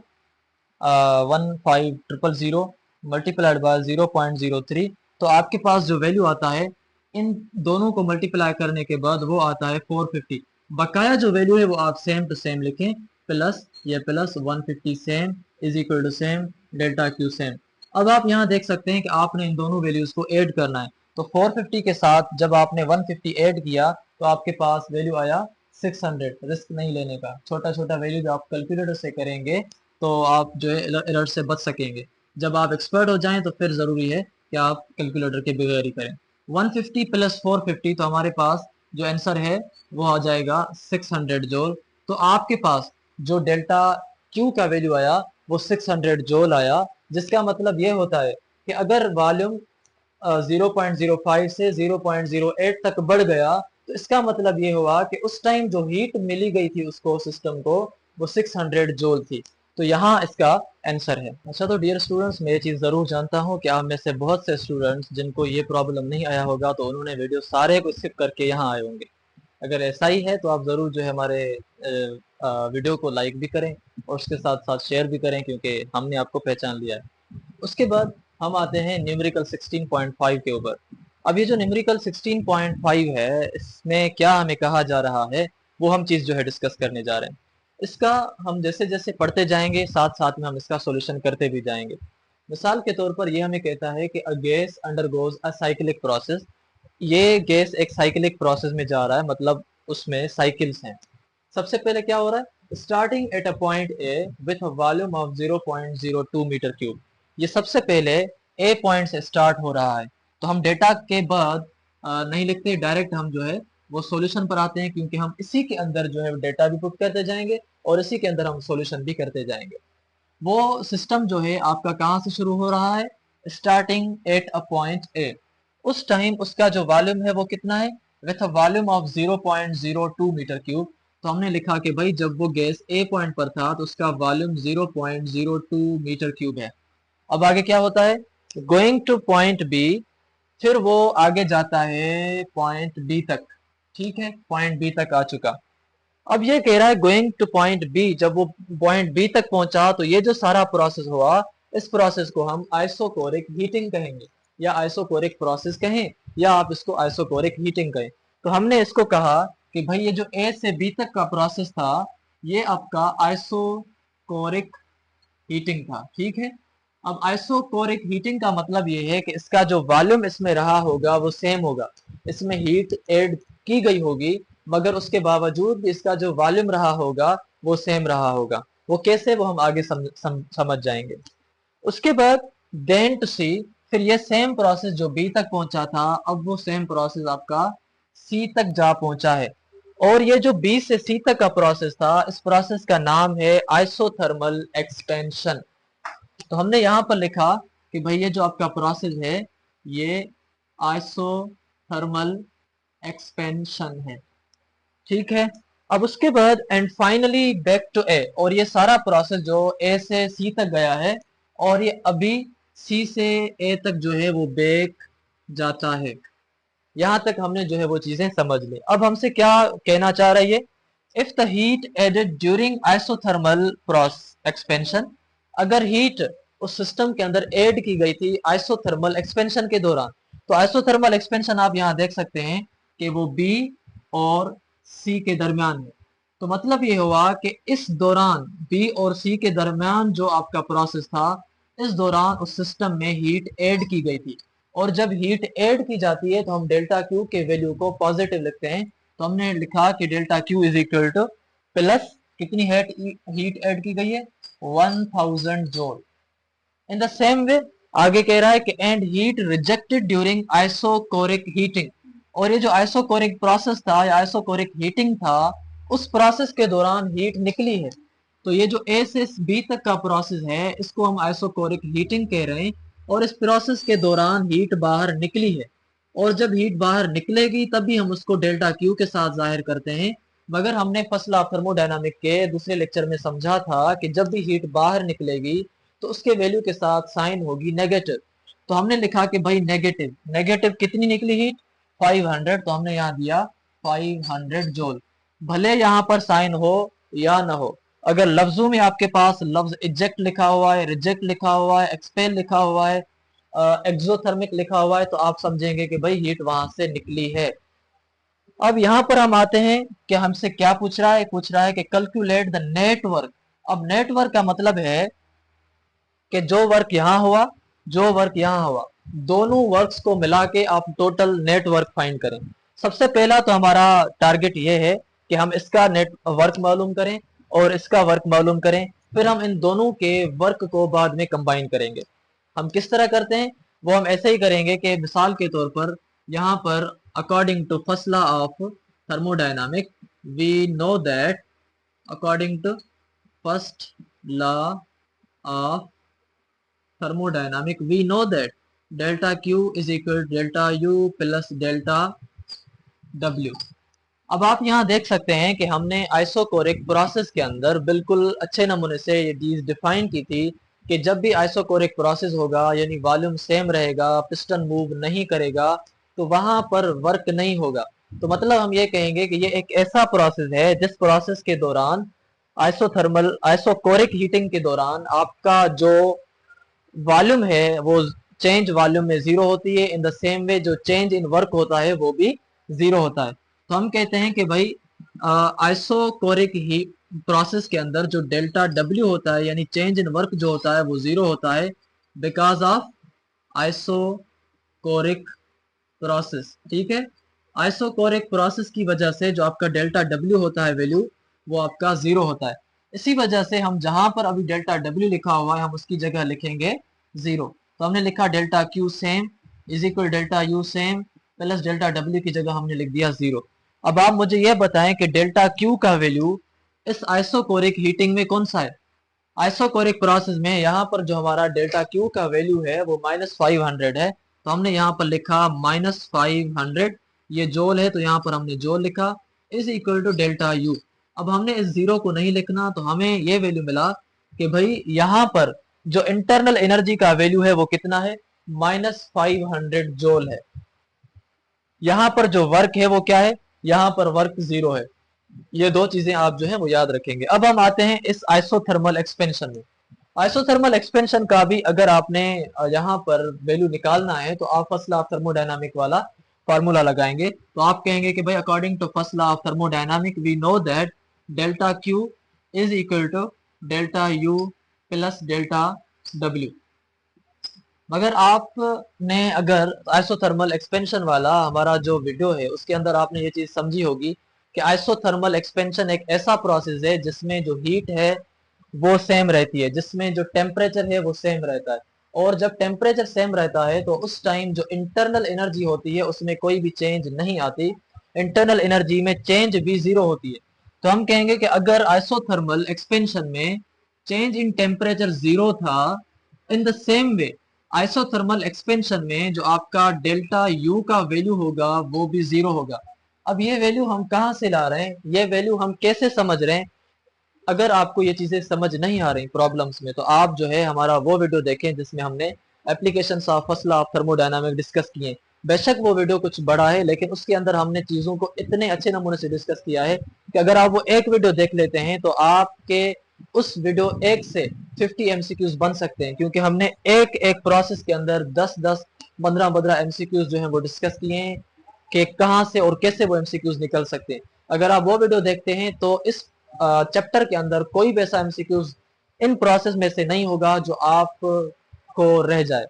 15,000 मल्टीप्लाइड बाय 0.03, तो आपके पास जो वैल्यू आता है इन दोनों को मल्टीप्लाई करने के बाद वो आता है 450। बकाया जो वैल्यू है वो आप सेम टू सेम लिखें, प्लस ये plus 150 same is equal to same delta Q same. अब आप यहाँ देख सकते हैं कि आपने इन दोनों वैल्यूज को ऐड करना है। तो 450 के साथ जब आपने 150 ऐड किया तो आपके पास वैल्यू आया 600, रिस्क नहीं लेने का, छोटा छोटा वैल्यू जो आप कैलकुलेटर से करेंगे तो आप जो है एरर से बच सकेंगे। जब आप एक्सपर्ट हो जाएं तो फिर ज़रूरी है कि आप कैलकुलेटर के बगैर ही करें। 150 प्लस 450, तो हमारे पास जो आंसर है वो आ जाएगा 600 जूल। तो आपके पास जो डेल्टा क्यू का वैल्यू आया वो 600 जूल आया, जिसका मतलब ये होता है कि अगर वॉल्यूम 0.05 से 0.08 तक बढ़ गया तो इसका मतलब ये हुआ कि उस टाइम जो हीट मिली गई थी उसको, सिस्टम को, वो 600 जूल थी। तो यहाँ इसका आंसर है। अच्छा, तो डियर स्टूडेंट्स, मैं ये चीज़ ज़रूर जानता हूँ कि आप में से बहुत से स्टूडेंट्स जिनको ये प्रॉब्लम नहीं आया होगा तो उन्होंने वीडियो सारे को स्किप करके यहाँ आए होंगे। अगर ऐसा ही है तो आप ज़रूर जो है हमारे वीडियो को लाइक भी करें और उसके साथ साथ शेयर भी करें, क्योंकि हमने आपको पहचान लिया है। उसके बाद हम आते हैं न्यूमेरिकल 16.5 के ऊपर। अब ये जो न्यूमेरिकल 16.5 है, इसमें क्या हमें कहा जा रहा है वो हम चीज़ जो है डिस्कस करने जा रहे हैं। इसका हम जैसे जैसे पढ़ते जाएंगे साथ साथ में हम इसका सॉल्यूशन करते भी जाएंगे। मिसाल के तौर पर ये हमें कहता है कि a gas undergoes a cyclic process. ये गैस एक साइक्लिक प्रोसेस में जा रहा है, मतलब उसमें साइकिल्स हैं। सबसे पहले क्या हो रहा है, starting at a point A with a volume of 0.02 metre cube. ये सबसे पहले ए पॉइंट से स्टार्ट हो रहा है। तो हम डेटा के बाद नहीं लिखते, डायरेक्ट हम जो है वो सॉल्यूशन पर आते हैं, क्योंकि हम इसी के अंदर जो है डेटा भी पुट करते जाएंगे और इसी के अंदर हम सॉल्यूशन भी करते जाएंगे। वो सिस्टम जो है आपका कहाँ से शुरू हो रहा है, starting at a point A. उस टाइम उसका जो वॉल्यूम है वो कितना है, with a volume of 0.02 metre cube. तो हमने लिखा कि भाई जब वो गैस ए पॉइंट पर था तो उसका वॉल्यूम 0.02 मीटर क्यूब है। अब आगे क्या होता है, गोइंग टू पॉइंट बी, फिर वो आगे जाता है पॉइंट बी तक। ठीक है, पॉइंट बी तक आ चुका। अब ये कह रहा है गोइंग टू पॉइंट बी, जब वो पॉइंट बी तक पहुंचा तो ये जो सारा प्रोसेस हुआ, इस प्रोसेस को हम आइसोकोरिक हीटिंग कहेंगे, या आइसोकोरिक प्रोसेस कहें, या आप इसको आइसोकोरिक हीटिंग कहें। तो हमने इसको कहा कि भाई ये जो ए से बी तक का प्रोसेस था ये आपका आइसोकोरिक हीटिंग था। ठीक है, अब आइसोकोरिक हीटिंग का मतलब ये है कि इसका जो वॉल्यूम इसमें रहा होगा वो सेम होगा। इसमें हीट ऐड की गई होगी मगर उसके बावजूद भी इसका जो वॉल्यूम रहा होगा वो सेम रहा होगा। वो कैसे, वो हम आगे समझ जाएंगे। उसके बाद देन टू सी, फिर ये सेम प्रोसेस जो बी तक पहुंचा था अब वो सेम प्रोसेस आपका सी तक जा पहुंचा है। और ये जो बी से सी तक का प्रोसेस था, इस प्रोसेस का नाम है आइसोथर्मल एक्सपेंशन। तो हमने यहाँ पर लिखा कि भाई ये जो आपका प्रोसेस है ये आइसोथर्मल एक्सपेंशन है। ठीक है, अब उसके बाद and finally back to A, और ये सारा प्रोसेस जो ए से सी तक गया है और ये अभी सी से ए तक जो है वो बैक जाता है। यहां तक हमने जो है वो चीजें समझ ली। अब हमसे क्या कहना चाह रही है, if the heat added during isothermal process expansion, अगर हीट उस सिस्टम के अंदर ऐड की गई थी आइसोथर्मल एक्सपेंशन के दौरान। तो आइसोथर्मल एक्सपेंशन आप यहां देख सकते हैं कि वो बी और सी के दरमियान है। तो मतलब ये हुआ कि इस दौरान बी और सी के दरमियान जो आपका प्रोसेस था, इस दौरान उस सिस्टम में हीट ऐड की गई थी। और जब हीट ऐड की जाती है तो हम डेल्टा क्यू के वैल्यू को पॉजिटिव लिखते हैं। तो हमने लिखा कि delta Q is equal two plus कितनी हीट ऐड की गई है, 1000 joule. In the same way आगे कह रहा है कि and heat rejected during isochoric heating. और ये जो आइसोकोरिक प्रोसेस था या आइसोकोरिक हीटिंग था, उस प्रोसेस के दौरान हीट निकली है। तो ये जो ए से बी तक का प्रोसेस है इसको हम आइसोकोरिक हीटिंग कह रहे हैं। और इस प्रोसेस के दौरान हीट बाहर निकली है। और जब हीट बाहर निकलेगी तभी हम उसको डेल्टा क्यू के साथ जाहिर करते हैं। मगर हमने फर्स्ट लॉ ऑफ थर्मोडायनामिक के दूसरे लेक्चर में समझा था कि जब भी हीट बाहर निकलेगी तो उसके वैल्यू के साथ साइन होगी नेगेटिव। तो हमने लिखा कि भाई नेगेटिव, नेगेटिव कितनी निकली हीट, 500। तो हमने यहाँ दिया 500 जूल। भले यहाँ पर साइन हो या ना हो, अगर लफ्जों में आपके पास लफ्ज इजेक्ट लिखा हुआ है, रिजेक्ट लिखा हुआ है, एक्सपेल लिखा हुआ है, एक्सोथर्मिक लिखा हुआ है, तो आप समझेंगे कि भाई हीट वहां से निकली है। अब यहाँ पर हम आते हैं कि हमसे क्या पूछ रहा है, पूछ रहा है कि कैलकुलेट द नेटवर्क। अब नेटवर्क का मतलब है कि जो वर्क यहाँ हुआ, जो वर्क यहाँ हुआ, दोनों वर्क्स को मिला के आप टोटल नेटवर्क फाइंड करें। सबसे पहला तो हमारा टारगेट ये है कि हम इसका नेट वर्क मालूम करें और इसका वर्क मालूम करें, फिर हम इन दोनों के वर्क को बाद में कंबाइन करेंगे। हम किस तरह करते हैं वो हम ऐसे ही करेंगे कि मिसाल के तौर पर यहाँ पर according to first law of thermodynamic we know that, according to first law of thermodynamic we know that delta q is equal to delta u plus delta w। अब आप यहाँ देख सकते हैं कि हमने आइसोकोरिक प्रोसेस के अंदर बिल्कुल अच्छे नमूने से ये चीज डिफाइन की थी कि जब भी आइसोकोरिक प्रोसेस होगा यानी वॉल्यूम सेम रहेगा, पिस्टन मूव नहीं करेगा, तो वहां पर वर्क नहीं होगा। तो मतलब हम ये कहेंगे कि ये एक ऐसा प्रोसेस है जिस प्रोसेस के दौरान आइसोकोरिक हीटिंग के दौरान आपका जो वॉल्यूम है वो चेंज वॉल्यूम में जीरो होती है, इन द सेम वे जो चेंज इन वर्क होता है वो भी जीरो होता है। तो हम कहते हैं कि भाई आइसोकोरिक ही प्रोसेस के अंदर जो डेल्टा डब्ल्यू होता है यानी चेंज इन वर्क जो होता है वो जीरो होता है बिकॉज ऑफ आइसोकोरिक प्रोसेस। ठीक है, आइसोकोरिक प्रोसेस की वजह से जो आपका डेल्टा डब्ल्यू होता है वैल्यू वो आपका जीरो होता है। इसी वजह से हम जहां पर अभी डेल्टा डब्ल्यू लिखा हुआ है हम उसकी जगह लिखेंगे जीरो। तो हमने लिखा delta Q same is equal delta U same plus delta W की जगह हमने लिख दिया जीरो। अब आप मुझे यह बताएं कि डेल्टा क्यू का वैल्यू इस आइसोकोरिक हीटिंग में कौन सा है। आइसोकोरिक प्रोसेस में यहाँ पर जो हमारा डेल्टा क्यू का वैल्यू है वो -500 है, तो हमने यहाँ पर लिखा -500, ये जोल है तो यहाँ पर हमने जोल लिखा, is equal to delta U. अब हमने इस जीरो को नहीं लिखना तो हमें ये वैल्यू मिला कि भाई यहाँ पर जो इंटरनल एनर्जी का वैल्यू है वो कितना है, -500 जोल है। यहाँ पर जो वर्क है वो क्या है, यहाँ पर वर्क जीरो है। ये दो चीजें आप जो है वो याद रखेंगे। अब हम आते हैं इस आइसोथर्मल एक्सपेंशन में। आइसोथर्मल एक्सपेंशन का भी अगर आपने यहाँ पर वैल्यू निकालना है तो आप फर्स्ट लॉ ऑफ थर्मोडायनामिक वाला फार्मूला लगाएंगे। तो आप कहेंगे कि भाई according to first law of thermodynamic we know that delta Q is equal to delta U plus delta W. मगर आपने अगर आइसोथर्मल एक्सपेंशन वाला हमारा जो वीडियो है उसके अंदर आपने ये चीज समझी होगी कि आइसोथर्मल एक्सपेंशन एक ऐसा प्रोसेस है जिसमें जो हीट है वो सेम रहती है, जिसमें जो टेम्परेचर है वो सेम रहता है। और जब टेम्परेचर सेम रहता है तो उस टाइम जो इंटरनल एनर्जी होती है उसमें कोई भी चेंज नहीं आती, इंटरनल एनर्जी में चेंज भी जीरो होती है। तो हम कहेंगे कि अगर आइसोथर्मल एक्सपेंशन में चेंज इन टेम्परेचर जीरो था, in the same way isothermal expansion में जो आपका डेल्टा यू का वैल्यू होगा वो भी जीरो होगा। अब ये वैल्यू हम कहाँ से ला रहे हैं, ये वैल्यू हम कैसे समझ रहे हैं। अगर आपको ये चीजें समझ नहीं आ रही प्रॉब्लम्स में तो आप जो है हमारा वो वीडियो देखें जिसमें हमने applications of first law of thermodynamic discuss किए। बेशक वो वीडियो कुछ बड़ा है लेकिन उसके अंदर हमने चीजों को इतने अच्छे नमूने से डिस्कस किया है कि अगर आप वो एक वीडियो देख लेते हैं तो आपके उस वीडियो एक से 50 एमसीक्यूज बन सकते हैं, क्योंकि हमने एक एक प्रोसेस के अंदर 10-10 15-15 एमसीक्यूज जो है वो डिस्कस किए हैं कि कहाँ से और कैसे वो एमसीक्यूज निकल सकते हैं। अगर आप वो वीडियो देखते हैं तो इस चैप्टर के अंदर कोई भी ऐसा एमसीक्यूज इन प्रोसेस में से नहीं होगा जो आप को रह जाए।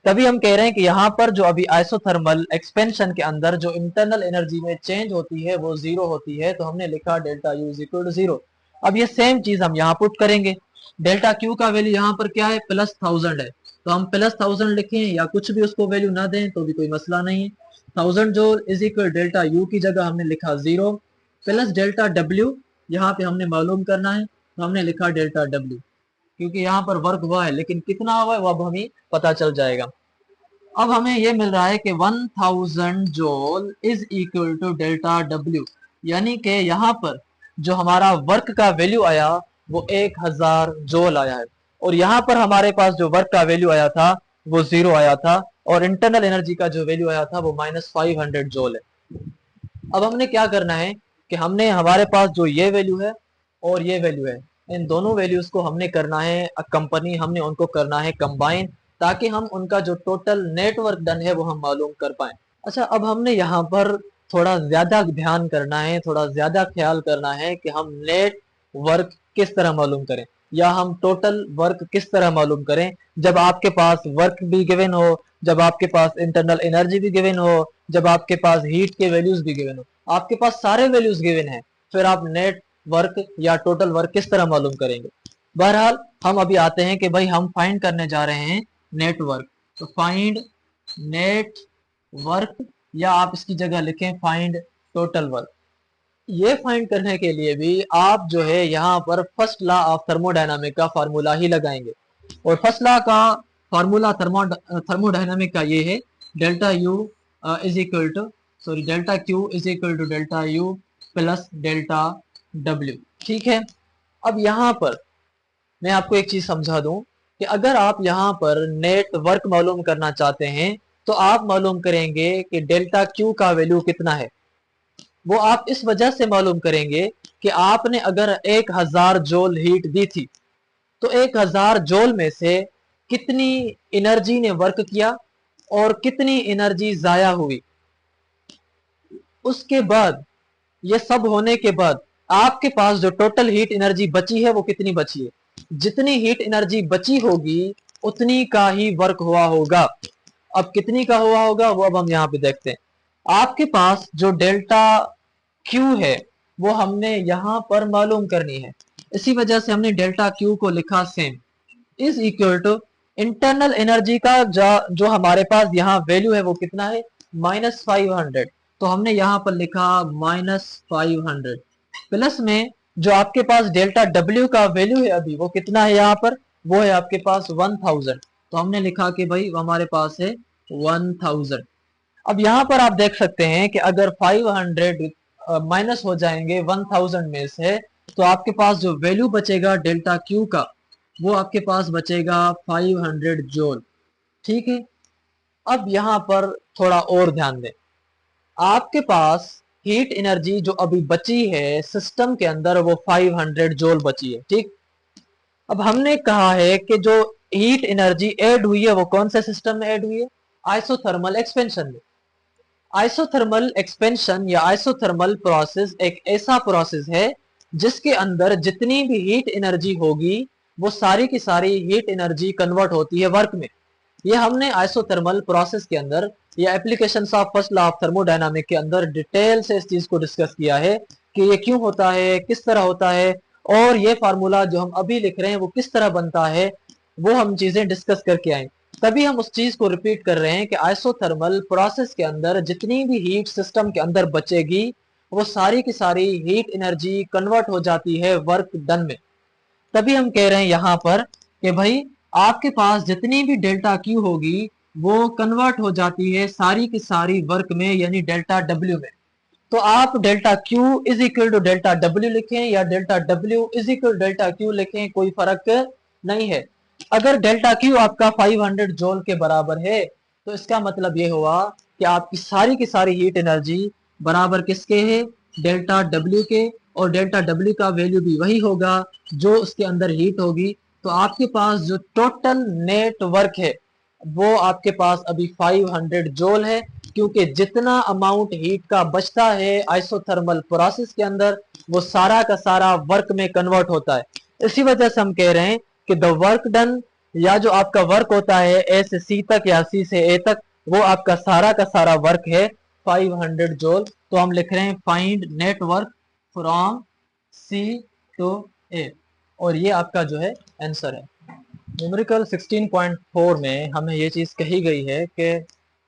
तभी हम कह रहे हैं कि यहाँ पर जो अभी आइसोथर्मल एक्सपेंशन के अंदर जो इंटरनल एनर्जी में चेंज होती है वो जीरो होती है, तो हमने लिखा delta U is equal to zero. अब ये सेम चीज हम यहाँ पुट करेंगे, डेल्टा क्यू का वैल्यू यहाँ पर क्या है, +1000 है, तो हम +1000 लिखें या कुछ भी उसको वैल्यू ना दें तो भी कोई मसला नहीं है। 1000 जो इज इक्वल डेल्टा यू की जगह हमने लिखा जीरो प्लस डेल्टा डब्ल्यू, यहाँ पे हमने मालूम करना है तो हमने लिखा डेल्टा डब्ल्यू, क्योंकि यहाँ पर वर्क हुआ है लेकिन कितना हुआ है वो अब हमें पता चल जाएगा। अब हमें ये मिल रहा है कि 1000 joule is equal to delta W, यानी कि यहाँ पर जो हमारा वर्क का वैल्यू आया वो 1000 जोल आया है, और यहाँ पर हमारे पास जो वर्क का वैल्यू आया था वो जीरो आया था, और इंटरनल एनर्जी का जो वैल्यू आया था वो -500 जोल है। अब हमने क्या करना है कि हमने हमारे पास जो ये वैल्यू है और ये वैल्यू है, इन दोनों वैल्यूज को हमने करना है कंपनी, हमने उनको करना है कंबाइन, ताकि हम उनका जो टोटल नेटवर्क डन है वो हम मालूम कर पाए। अच्छा, अब हमने यहाँ पर थोड़ा ज्यादा ध्यान करना है, थोड़ा ज्यादा ख्याल करना है कि हम नेट वर्क किस तरह मालूम करें या हम टोटल वर्क किस तरह मालूम करें जब आपके पास वर्क भी गिवन हो, जब आपके पास इंटरनल एनर्जी भी गिवन हो, जब आपके पास हीट के वैल्यूज भी गिवन हो। आपके पास सारे वैल्यूज गिवन है फिर आप नेट वर्क या टोटल वर्क किस तरह मालूम करेंगे। बहरहाल हम अभी आते हैं कि भाई हम फाइंड करने जा रहे हैं नेटवर्क। तो फाइंड नेट वर्क, या आप इसकी जगह लिखें फाइंड टोटल वर्क। ये फाइंड करने के लिए भी आप जो है यहाँ पर फर्स्ट लॉ ऑफ थर्मोडायनामिक का फार्मूला ही लगाएंगे। और फर्स्ट लॉ का फार्मूला थर्मोडायनामिक का ये है, delta U is equal to sorry delta Q is equal to delta U plus delta W. ठीक है, अब यहाँ पर मैं आपको एक चीज समझा दूं कि अगर आप यहाँ पर नेट वर्क मालूम करना चाहते हैं तो आप मालूम करेंगे कि डेल्टा क्यू का वैल्यू कितना है। वो आप इस वजह से मालूम करेंगे कि आपने अगर 1000 जोल हीट दी थी तो 1000 जोल में से कितनी एनर्जी ने वर्क किया और कितनी एनर्जी जाया हुई। उसके बाद ये सब होने के बाद आपके पास जो टोटल हीट एनर्जी बची है वो कितनी बची है। जितनी हीट एनर्जी बची होगी उतनी का ही वर्क हुआ होगा। अब कितनी का हुआ होगा वो अब हम यहाँ पे देखते हैं। आपके पास जो डेल्टा क्यू है वो हमने यहाँ पर मालूम करनी है, इसी वजह से हमने डेल्टा क्यू को लिखा same is equal to internal energy का जो हमारे पास यहाँ वैल्यू है वो कितना है -500। तो हमने यहाँ पर लिखा -500 प्लस में जो आपके पास डेल्टा डब्ल्यू का वैल्यू है अभी वो कितना है यहाँ पर, वो है आपके पास 1000। तो हमने लिखा कि भाई हमारे पास है 1000। अब यहाँ पर आप देख सकते हैं कि अगर 500 माइनस हो जाएंगे 1000 में से तो आपके पास जो वैल्यू बचेगा डेल्टा क्यू का वो आपके पास बचेगा 500 जोल। ठीक है, अब यहाँ पर थोड़ा और ध्यान दें। आपके पास हीट एनर्जी जो अभी बची है सिस्टम के अंदर वो 500 जोल बची है। ठीक, अब हमने कहा है कि जो हीट एनर्जी ऐड हुई है वो कौन से सिस्टम में ऐड हुई है, आइसोथर्मल एक्सपेंशन में। आइसोथर्मल एक्सपेंशन या आइसोथर्मल प्रोसेस एक ऐसा प्रोसेस है जिसके अंदर जितनी भी हीट एनर्जी होगी वो सारी की सारी हीट एनर्जी कन्वर्ट होती है वर्क में। ये हमने आइसोथर्मल प्रोसेस के अंदर या applications of first law of thermodynamic के अंदर डिटेल से इस चीज को डिस्कस किया है कि ये क्यों होता है, किस तरह होता है, और ये फार्मूला जो हम अभी लिख रहे हैं वो किस तरह बनता है, वो हम चीजें डिस्कस करके आए। तभी हम उस चीज को रिपीट कर रहे हैं कि आइसोथर्मल प्रोसेस के अंदर जितनी भी हीट सिस्टम के अंदर बचेगी वो सारी की सारी हीट एनर्जी कन्वर्ट हो जाती है वर्क डन में। तभी हम कह रहे हैं यहाँ पर कि भाई आपके पास जितनी भी डेल्टा क्यू होगी वो कन्वर्ट हो जाती है सारी की सारी वर्क में, यानी डेल्टा डब्ल्यू में। तो आप delta Q is equal to delta W लिखें या delta W is equal delta Q लिखें, कोई फर्क नहीं है। अगर डेल्टा क्यू आपका 500 जोल के बराबर है तो इसका मतलब ये हुआ कि आपकी सारी की सारी हीट एनर्जी बराबर किसके है, डेल्टा डब्ल्यू के, और डेल्टा डब्ल्यू का वैल्यू भी वही होगा जो उसके अंदर हीट होगी। तो आपके पास जो टोटल नेट वर्क है वो आपके पास अभी 500 जोल है, क्योंकि जितना अमाउंट हीट का बचता है आइसोथर्मल प्रोसेस के अंदर वो सारा का सारा वर्क में कन्वर्ट होता है। इसी वजह से हम कह रहे हैं कि द वर्क डन, या जो आपका वर्क होता है ए से सी तक या सी से ए तक, वो आपका सारा का सारा वर्क है 500 जोल। तो हम लिख रहे हैं find net work from C to A, और ये आपका जो है आंसर है। न्यूमेरिकल 16.4 में हमें ये चीज कही गई है कि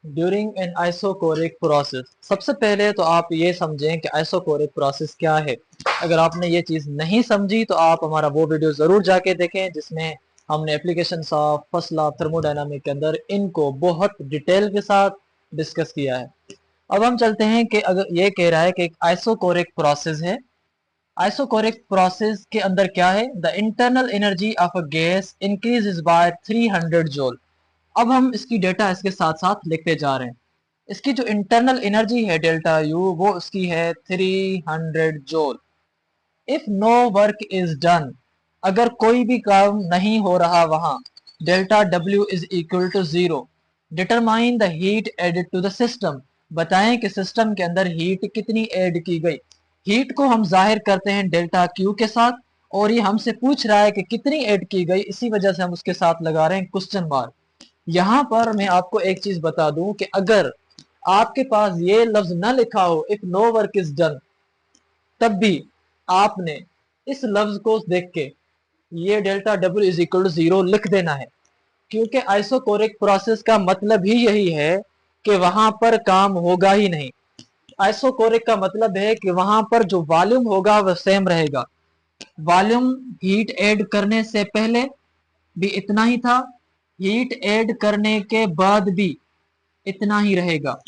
ड्यूरिंग एन आइसोकोरिक प्रोसेस, सबसे पहले तो आप ये समझें कि आइसोकोरिक प्रोसेस क्या है। अगर आपने ये चीज नहीं समझी तो आप हमारा वो वीडियो जरूर जाके देखें जिसमें हमने applications of first law of thermodynamic के अंदर इनको बहुत डिटेल के साथ डिस्कस किया है। अब हम चलते हैं कि अगर ये कह रहा है कि एक आइसोकोरिक प्रोसेस है। आइसोकोरिक प्रोसेस के अंदर क्या है, the internal energy of a gas increases by 300 जोल। अब हम इसकी डेटा इसके साथ साथ लिखते जा रहे हैं। इसकी जो इंटरनल एनर्जी है डेल्टा यू वो उसकी है 300 joule. If no work is done, अगर कोई भी काम नहीं हो रहा वहां, delta W is equal to 0। Determine the heat added to the system, बताएं कि सिस्टम के अंदर हीट कितनी ऐड की गई। हीट को हम जाहिर करते हैं डेल्टा क्यू के साथ, और ये हमसे पूछ रहा है कि कितनी ऐड की गई, इसी वजह से हम उसके साथ लगा रहे हैं क्वेश्चन मार्क। यहाँ पर मैं आपको एक चीज बता दूं कि अगर आपके पास ये लफ्ज ना लिखा हो if no work is done, तब भी आपने इस लफ्ज को देख के ये delta W is equal to 0 लिख देना है, क्योंकि आइसोकोरिक प्रोसेस का मतलब ही यही है कि वहां पर काम होगा ही नहीं। आइसोकोरिक का मतलब है कि वहां पर जो वॉल्यूम होगा वह सेम रहेगा। वॉल्यूम हीट ऐड करने से पहले भी इतना ही था, हीट ऐड करने के बाद भी इतना ही रहेगा।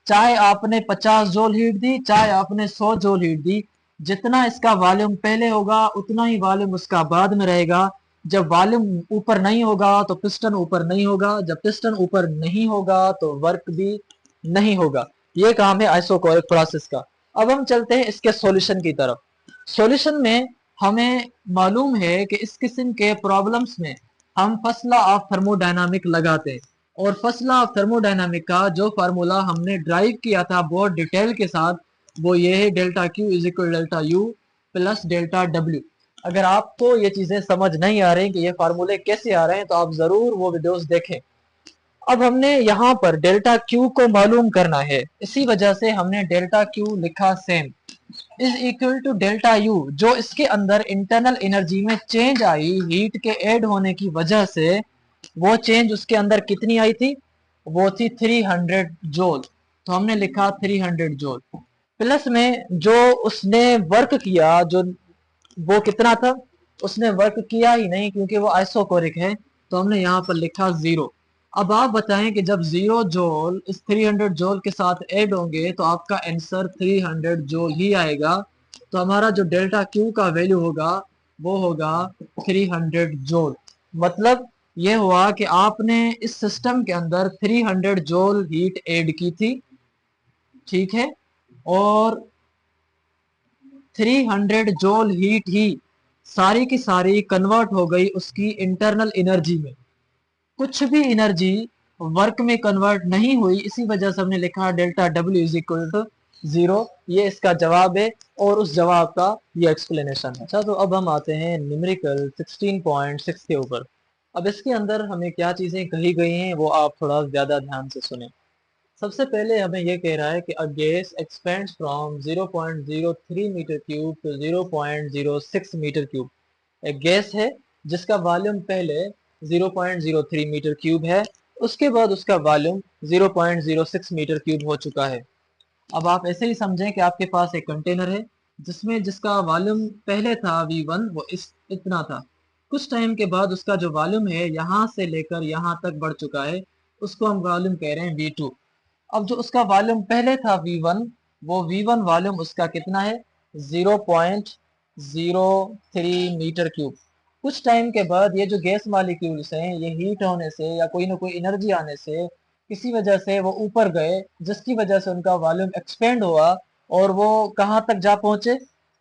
चाहे आपने 50 जूल हीट दी, चाहे आपने 100 जूल हीट दी, जितना इसका वॉल्यूम पहले होगा उतना ही वॉल्यूम उसका बाद में रहेगा। जब वॉल्यूम ऊपर नहीं होगा तो पिस्टन ऊपर नहीं होगा, जब पिस्टन ऊपर नहीं होगा तो वर्क भी नहीं होगा। ये काम है आइसोकोरिक प्रोसेस का। अब हम चलते हैं इसके सॉल्यूशन की तरफ। सॉल्यूशन में हमें मालूम है कि इस किस्म के प्रॉब्लम्स में हम फर्स्ट लॉ ऑफ थर्मोडायनामिक लगाते हैं, और फर्स्ट लॉ ऑफ थर्मोडायनामिक का जो फार्मूला हमने ड्राइव किया था बहुत डिटेल के साथ, वो ये है delta Q is equal delta U plus delta W. अगर आपको ये चीजें समझ नहीं आ रही कि ये फार्मूले कैसे आ रहे हैं तो आप जरूर वो वीडियोस देखें। अब हमने यहाँ पर डेल्टा क्यू को मालूम करना है, इसी वजह से हमने डेल्टा क्यू लिखा same is equal to delta U. जो इसके अंदर इंटरनल एनर्जी में चेंज आई हीट के ऐड होने की वजह से, वो चेंज उसके अंदर कितनी आई थी, वो थी 300 जूल। तो हमने लिखा 300 जूल प्लस में जो उसने वर्क किया, जो वो कितना था, उसने वर्क किया ही नहीं क्योंकि वो आइसोकोरिक है, तो हमने यहाँ पर लिखा 0। अब आप बताएं कि जब 0 जोल इस 300 जोल के साथ ऐड होंगे तो आपका आंसर 300 जोल ही आएगा। तो हमारा जो डेल्टा क्यू का वैल्यू होगा वो होगा 300 जोल। मतलब ये हुआ कि आपने इस सिस्टम के अंदर 300 जोल हीट ऐड की थी, ठीक है, और 300 जोल हीट ही सारी की सारी कन्वर्ट हो गई उसकी इंटरनल एनर्जी में। कुछ भी एनर्जी वर्क में कन्वर्ट नहीं हुई, इसी वजह से हमने लिखा delta W is equal to 0। ये इसका जवाब है और उस जवाब का ये एक्सप्लेनेशन है। अच्छा, तो अब हम आते हैं न्यूमेरिकल 16.6 के ऊपर। अब इसके अंदर हमें क्या चीजें कही गई हैं वो आप थोड़ा ज्यादा ध्यान से सुने। सबसे पहले हमें ये कह रहा है कि a gas expands from 0.03 metre cube to 0.06 metre cube. एक गैस है जिसका वॉल्यूम पहले 0.03 मीटर क्यूब है, उसके बाद उसका वॉल्यूम 0.06 मीटर क्यूब हो चुका है। अब आप ऐसे ही समझें कि आपके पास एक कंटेनर है जिसमें जिसका वॉल्यूम पहले था V1, वो इतना था। कुछ टाइम के बाद उसका जो वॉल्यूम है यहाँ से लेकर यहाँ तक बढ़ चुका है, उसको हम वॉल्यूम कह रहे हैं V2। अब जो उसका वॉल्यूम पहले था V1, वो V1 वॉल्यूम उसका कितना है, 0.03 मीटर क्यूब। कुछ टाइम के बाद ये जो गैस मॉलिक्यूल्स हैं ये हीट होने से या कोई ना कोई एनर्जी आने से किसी वजह से वो ऊपर गए, जिसकी वजह से उनका वॉल्यूम एक्सपेंड हुआ और वो कहाँ तक जा पहुंचे,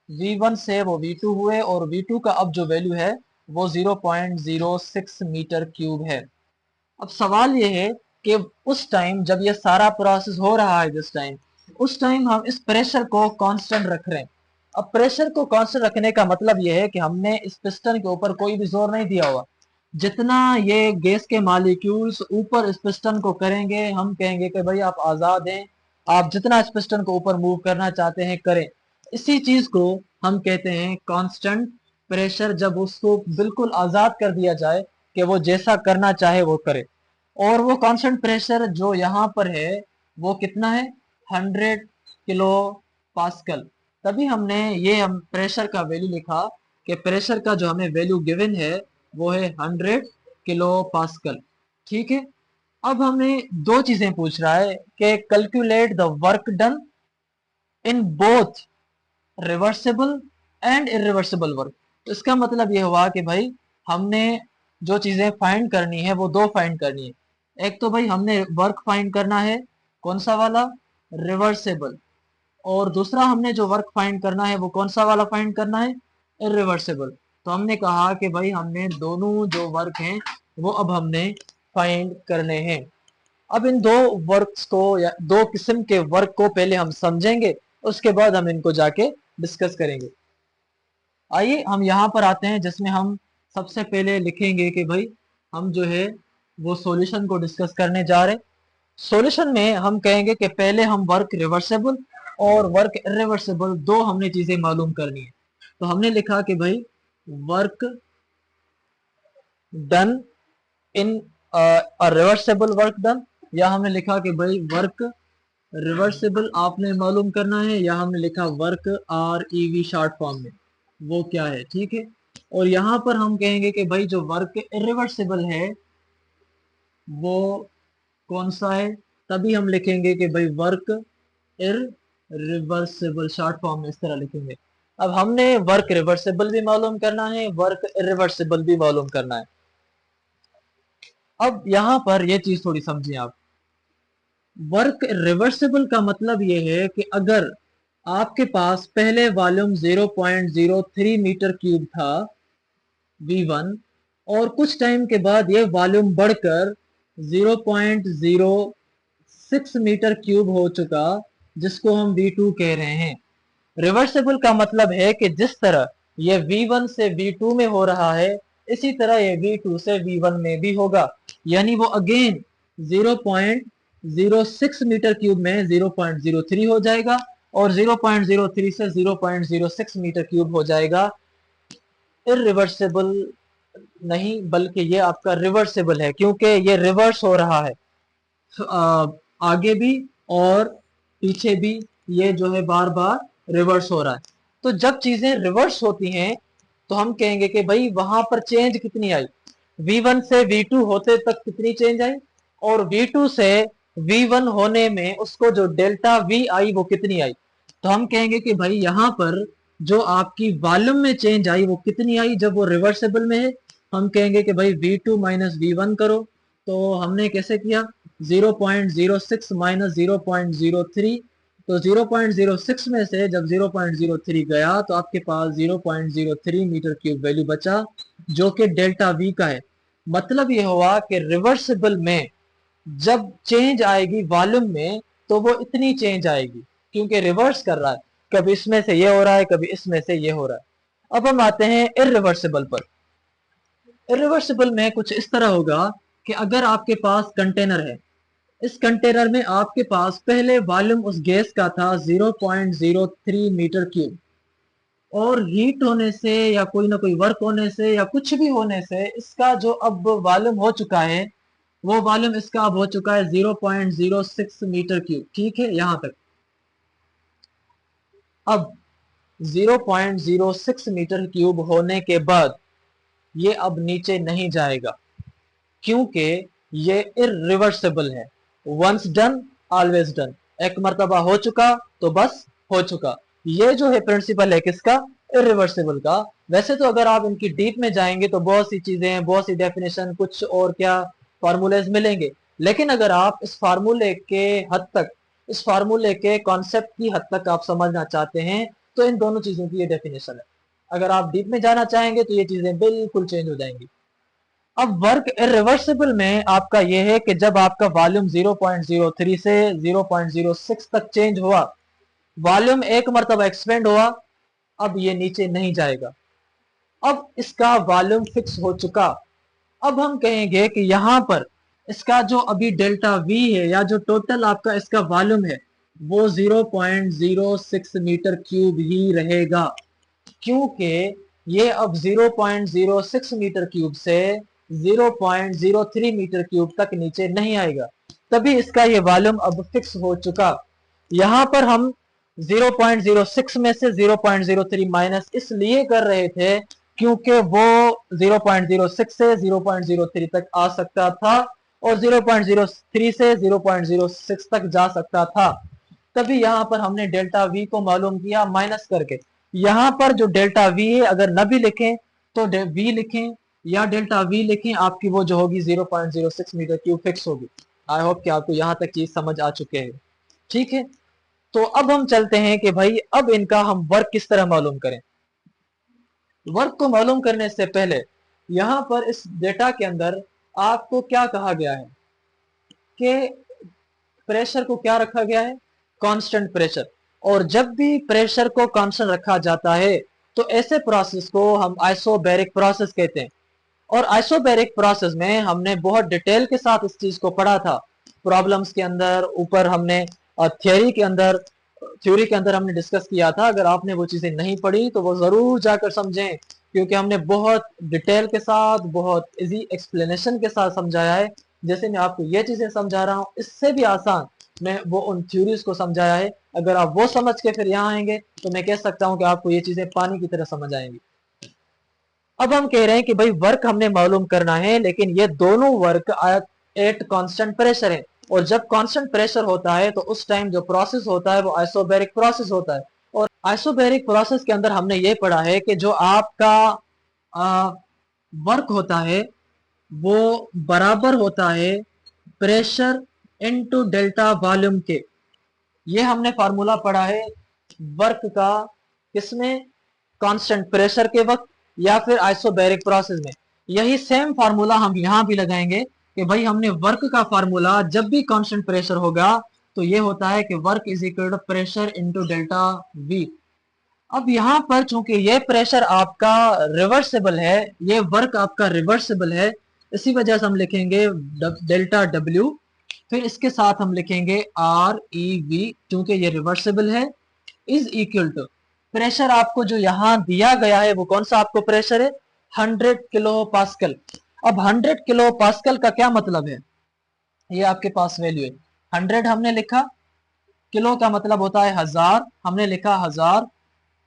V1 से वो V2 हुए, और V2 का अब जो वैल्यू है वो 0.06 मीटर क्यूब है। अब सवाल ये है कि उस टाइम जब ये सारा प्रोसेस हो रहा है, जिस टाइम उस टाइम हम इस प्रेशर को कांस्टेंट रख रहे हैं। अब प्रेशर को कांस्टेंट रखने का मतलब ये है कि हमने इस पिस्टन के ऊपर कोई भी जोर नहीं दिया हुआ। जितना ये गैस के मॉलिक्यूल्स ऊपर इस पिस्टन को करेंगे, हम कहेंगे कि भाई आप आजाद हैं, आप जितना इस पिस्टन को ऊपर मूव करना चाहते हैं करें। इसी चीज को हम कहते हैं कांस्टेंट प्रेशर। जब उसको बिल्कुल आजाद कर दिया जाए कि वो जैसा करना चाहे वो करे। और वो कांस्टेंट प्रेशर जो यहाँ पर है वो कितना है, 100 किलो पास्कल। तभी हमने ये हम प्रेशर का वैल्यू लिखा कि प्रेशर का जो हमें वैल्यू गिवन है वो है 100 किलो पास्कल, ठीक है। अब हमें दो चीजें पूछ रहा है कि calculate the work done in both reversible and irreversible work. तो इसका मतलब ये हुआ कि भाई हमने जो चीजें फाइंड करनी है वो दो फाइंड करनी है। एक तो भाई हमने वर्क फाइंड करना है, कौन सा वाला, रिवर्सिबल। और दूसरा हमने जो वर्क फाइंड करना है वो कौन सा वाला फाइंड करना है, इरिवर्सिबल। तो हमने कहा कि भाई हमने दोनों जो वर्क हैं वो अब हमने फाइंड करने हैं। अब इन दो वर्क्स को या दो किस्म के वर्क को पहले हम समझेंगे, उसके बाद हम इनको जाके डिस्कस करेंगे। आइए हम यहाँ पर आते हैं जिसमें हम सबसे पहले लिखेंगे कि भाई हम जो है वो सॉल्यूशन को डिस्कस करने जा रहे हैं। सॉल्यूशन में हम कहेंगे कि पहले हम वर्क रिवर्सिबल और वर्क इरिवर्सिबल दो हमने चीजें मालूम करनी है। तो हमने लिखा कि भाई work done in reversible work done, या हमने लिखा कि भाई वर्क रिवर्सिबल आपने मालूम करना है, या हमने लिखा वर्क REV शॉर्ट फॉर्म में वो क्या है, ठीक है। और यहाँ पर हम कहेंगे कि भाई जो वर्क इरिवर्सिबल है वो कौन सा है, तभी हम लिखेंगे कि भाई वर्क इरिवर्सिबल शॉर्ट फॉर्म में इस तरह लिखेंगे। अब हमने वर्क रिवर्सिबल भी मालूम करना है, वर्क इरिवर्सिबल भी मालूम करना है। अब यहाँ पर ये चीज थोड़ी समझिए आप, वर्क रिवर्सिबल का मतलब ये है कि अगर आपके पास पहले वॉल्यूम 0.03 मीटर क्यूब था V1, और कुछ टाइम के बाद ये वॉल्यूम बढ़कर 0.06 मीटर क्यूब हो चुका, जिसको हम V2 कह रहे हैं। रिवर्सिबल का मतलब है कि जिस तरह ये V1 से V2 में हो रहा है, इसी तरह ये V2 से V1 में भी होगा, यानी वो अगेन 0.06 मीटर क्यूब में 0.03 हो जाएगा, और 0.03 से 0.06 मीटर क्यूब हो जाएगा। इरिवर्सिबल नहीं, बल्कि ये आपका रिवर्सिबल है, क्योंकि ये रिवर्स हो रहा है, आगे भी और पीछे भी ये जो है बार बार रिवर्स हो रहा है। तो जब चीजें रिवर्स होती हैं तो हम कहेंगे कि भाई वहां पर चेंज कितनी आई, V1 से V2 होते तक कितनी चेंज आई, और V2 से V1 होने में उसको जो डेल्टा V आई वो कितनी आई। तो हम कहेंगे कि भाई यहाँ पर जो आपकी वॉल्यूम में चेंज आई वो कितनी आई जब वो रिवर्सिबल में है। हम कहेंगे कि भाई V2 माइनस V1 करो, तो हमने कैसे किया, 0.06 माइनस 0.03, तो 0.06 में से जब 0.03 गया तो आपके पास 0.03 मीटर क्यूब वैल्यू बचा, जो कि डेल्टा V का है। मतलब ये हुआ कि रिवर्सिबल में जब चेंज आएगी वॉल्यूम में तो वो इतनी चेंज आएगी, क्योंकि रिवर्स कर रहा है, कभी इसमें से ये हो रहा है, कभी इसमें से ये हो रहा है। अब हम आते हैं इरिवर्सिबल पर। इरिवर्सिबल में कुछ इस तरह होगा कि अगर आपके पास कंटेनर है, इस कंटेनर में आपके पास पहले वॉल्यूम उस गैस का था 0.03 मीटर क्यूब, और हीट होने से या कोई ना कोई वर्क होने से या कुछ भी होने से इसका जो अब वॉल्यूम हो चुका है, वो वॉल्यूम इसका अब हो चुका है 0.06 मीटर क्यूब, ठीक है यहां तक। अब 0.06 मीटर क्यूब होने के बाद ये अब नीचे नहीं जाएगा, क्योंकि ये इरिवर्सिबल है। वंस डन ऑलवेज डन, एक मर्तबा हो चुका तो बस हो चुका। ये जो है प्रिंसिपल है किसका, इरिवर्सिबल का। वैसे तो अगर आप इनकी डीप में जाएंगे तो बहुत सी चीजें हैं, बहुत सी डेफिनेशन, कुछ और क्या फार्मूलेज मिलेंगे, लेकिन अगर आप इस फार्मूले के हद तक, इस फार्मूले के कॉन्सेप्ट की हद तक आप समझना चाहते हैं तो इन दोनों चीजों की ये डेफिनेशन है। अगर आप डीप में जाना चाहेंगे तो ये चीजें बिल्कुल चेंज हो जाएंगी। अब वर्क इरिवर्सिबल में आपका यह है कि जब आपका वॉल्यूम 0.03 से 0.06 तक चेंज हुआ, वॉल्यूम एक मर्तबा एक्सपेंड हुआ, अब ये नीचे नहीं जाएगा, अब इसका वॉल्यूम फिक्स हो चुका। अब हम कहेंगे कि यहां पर इसका जो अभी डेल्टा V है, या जो टोटल आपका इसका वॉल्यूम है, वो 0.06 मीटर क्यूब ही रहेगा, क्योंकि ये अब 0.06 मीटर क्यूब से 0.03 मीटर क्यूब तक नीचे नहीं आएगा, तभी इसका ये वॉल्यूम अब फिक्स हो चुका। यहां पर हम 0.06 में से 0.03 माइनस इसलिए कर रहे थे क्योंकि वो 0.06 से 0.03 तक आ सकता था और 0.03 से 0.06 तक जा सकता था, तभी यहां पर हमने डेल्टा V को मालूम किया माइनस करके। यहां पर जो डेल्टा V है अगर न भी लिखें तो V लिखें या डेल्टा V लिखें, आपकी वो जो होगी 0.06 मीटर क्यूब फिक्स होगी। आई होप कि आपको यहां तक चीज समझ आ चुके हैं, ठीक है। तो अब हम चलते हैं कि भाई अब इनका हम वर्क किस तरह मालूम करें। वर्क को मालूम करने से पहले यहां पर इस डेटा के अंदर आपको क्या कहा गया है कि प्रेशर को क्या रखा गया है, कांस्टेंट प्रेशर। और जब भी प्रेशर को कांस्टेंट रखा जाता है तो ऐसे प्रोसेस को हम आइसोबैरिक प्रोसेस कहते हैं। और आइसोबैरिक प्रोसेस में हमने बहुत डिटेल के साथ इस चीज को पढ़ा था, प्रॉब्लम्स के अंदर, ऊपर हमने थ्योरी के अंदर थ्योरी के अंदर हमने डिस्कस किया था। अगर आपने वो चीजें नहीं पढ़ी तो वो जरूर जाकर समझें, क्योंकि हमने बहुत डिटेल के साथ, बहुत इजी एक्सप्लेनेशन के साथ समझाया है। जैसे मैं आपको ये चीजें समझा रहा हूँ, इससे भी आसान मैं वो उन थ्योरीज को समझाया है। अगर आप वो समझ के फिर यहाँ आएंगे तो मैं कह सकता हूँ कि आपको ये चीजें पानी की तरह समझ आएंगी। अब हम कह रहे हैं कि भाई वर्क हमने मालूम करना है, लेकिन ये दोनों वर्क एट कांस्टेंट प्रेशर है। और जब कांस्टेंट प्रेशर होता है तो उस टाइम जो प्रोसेस होता है वो आइसोबैरिक प्रोसेस होता है। और आइसोबैरिक प्रोसेस के अंदर हमने ये पढ़ा है कि जो आपका वर्क होता है वो बराबर होता है प्रेशर इनटू डेल्टा वॉल्यूम के। ये हमने फार्मूला पढ़ा है वर्क का, किसमें? कांस्टेंट प्रेशर के वक्त या फिर आइसोबैरिक प्रोसेस में। यही सेम फार्मूला हम यहां भी लगाएंगे कि भाई हमने वर्क का फार्मूला जब भी कांस्टेंट प्रेशर होगा तो ये होता है कि work is equal to pressure into delta V. अब यहाँ पर चूंकि ये प्रेशर आपका रिवर्सिबल है, ये वर्क आपका रिवर्सिबल है, इसी वजह से हम लिखेंगे डेल्टा डब्ल्यू। फिर इसके साथ हम लिखेंगे आर ई वी, क्योंकि ये रिवर्सिबल है, इज इक्वल टू प्रेशर आपको जो यहाँ दिया गया है वो कौन सा आपको प्रेशर है? 100 किलो पास्कल। अब 100 किलो पास्कल का क्या मतलब है? ये आपके पास वैल्यू है। 100 हमने लिखा, किलो का मतलब होता है 1000, हमने लिखा 1000,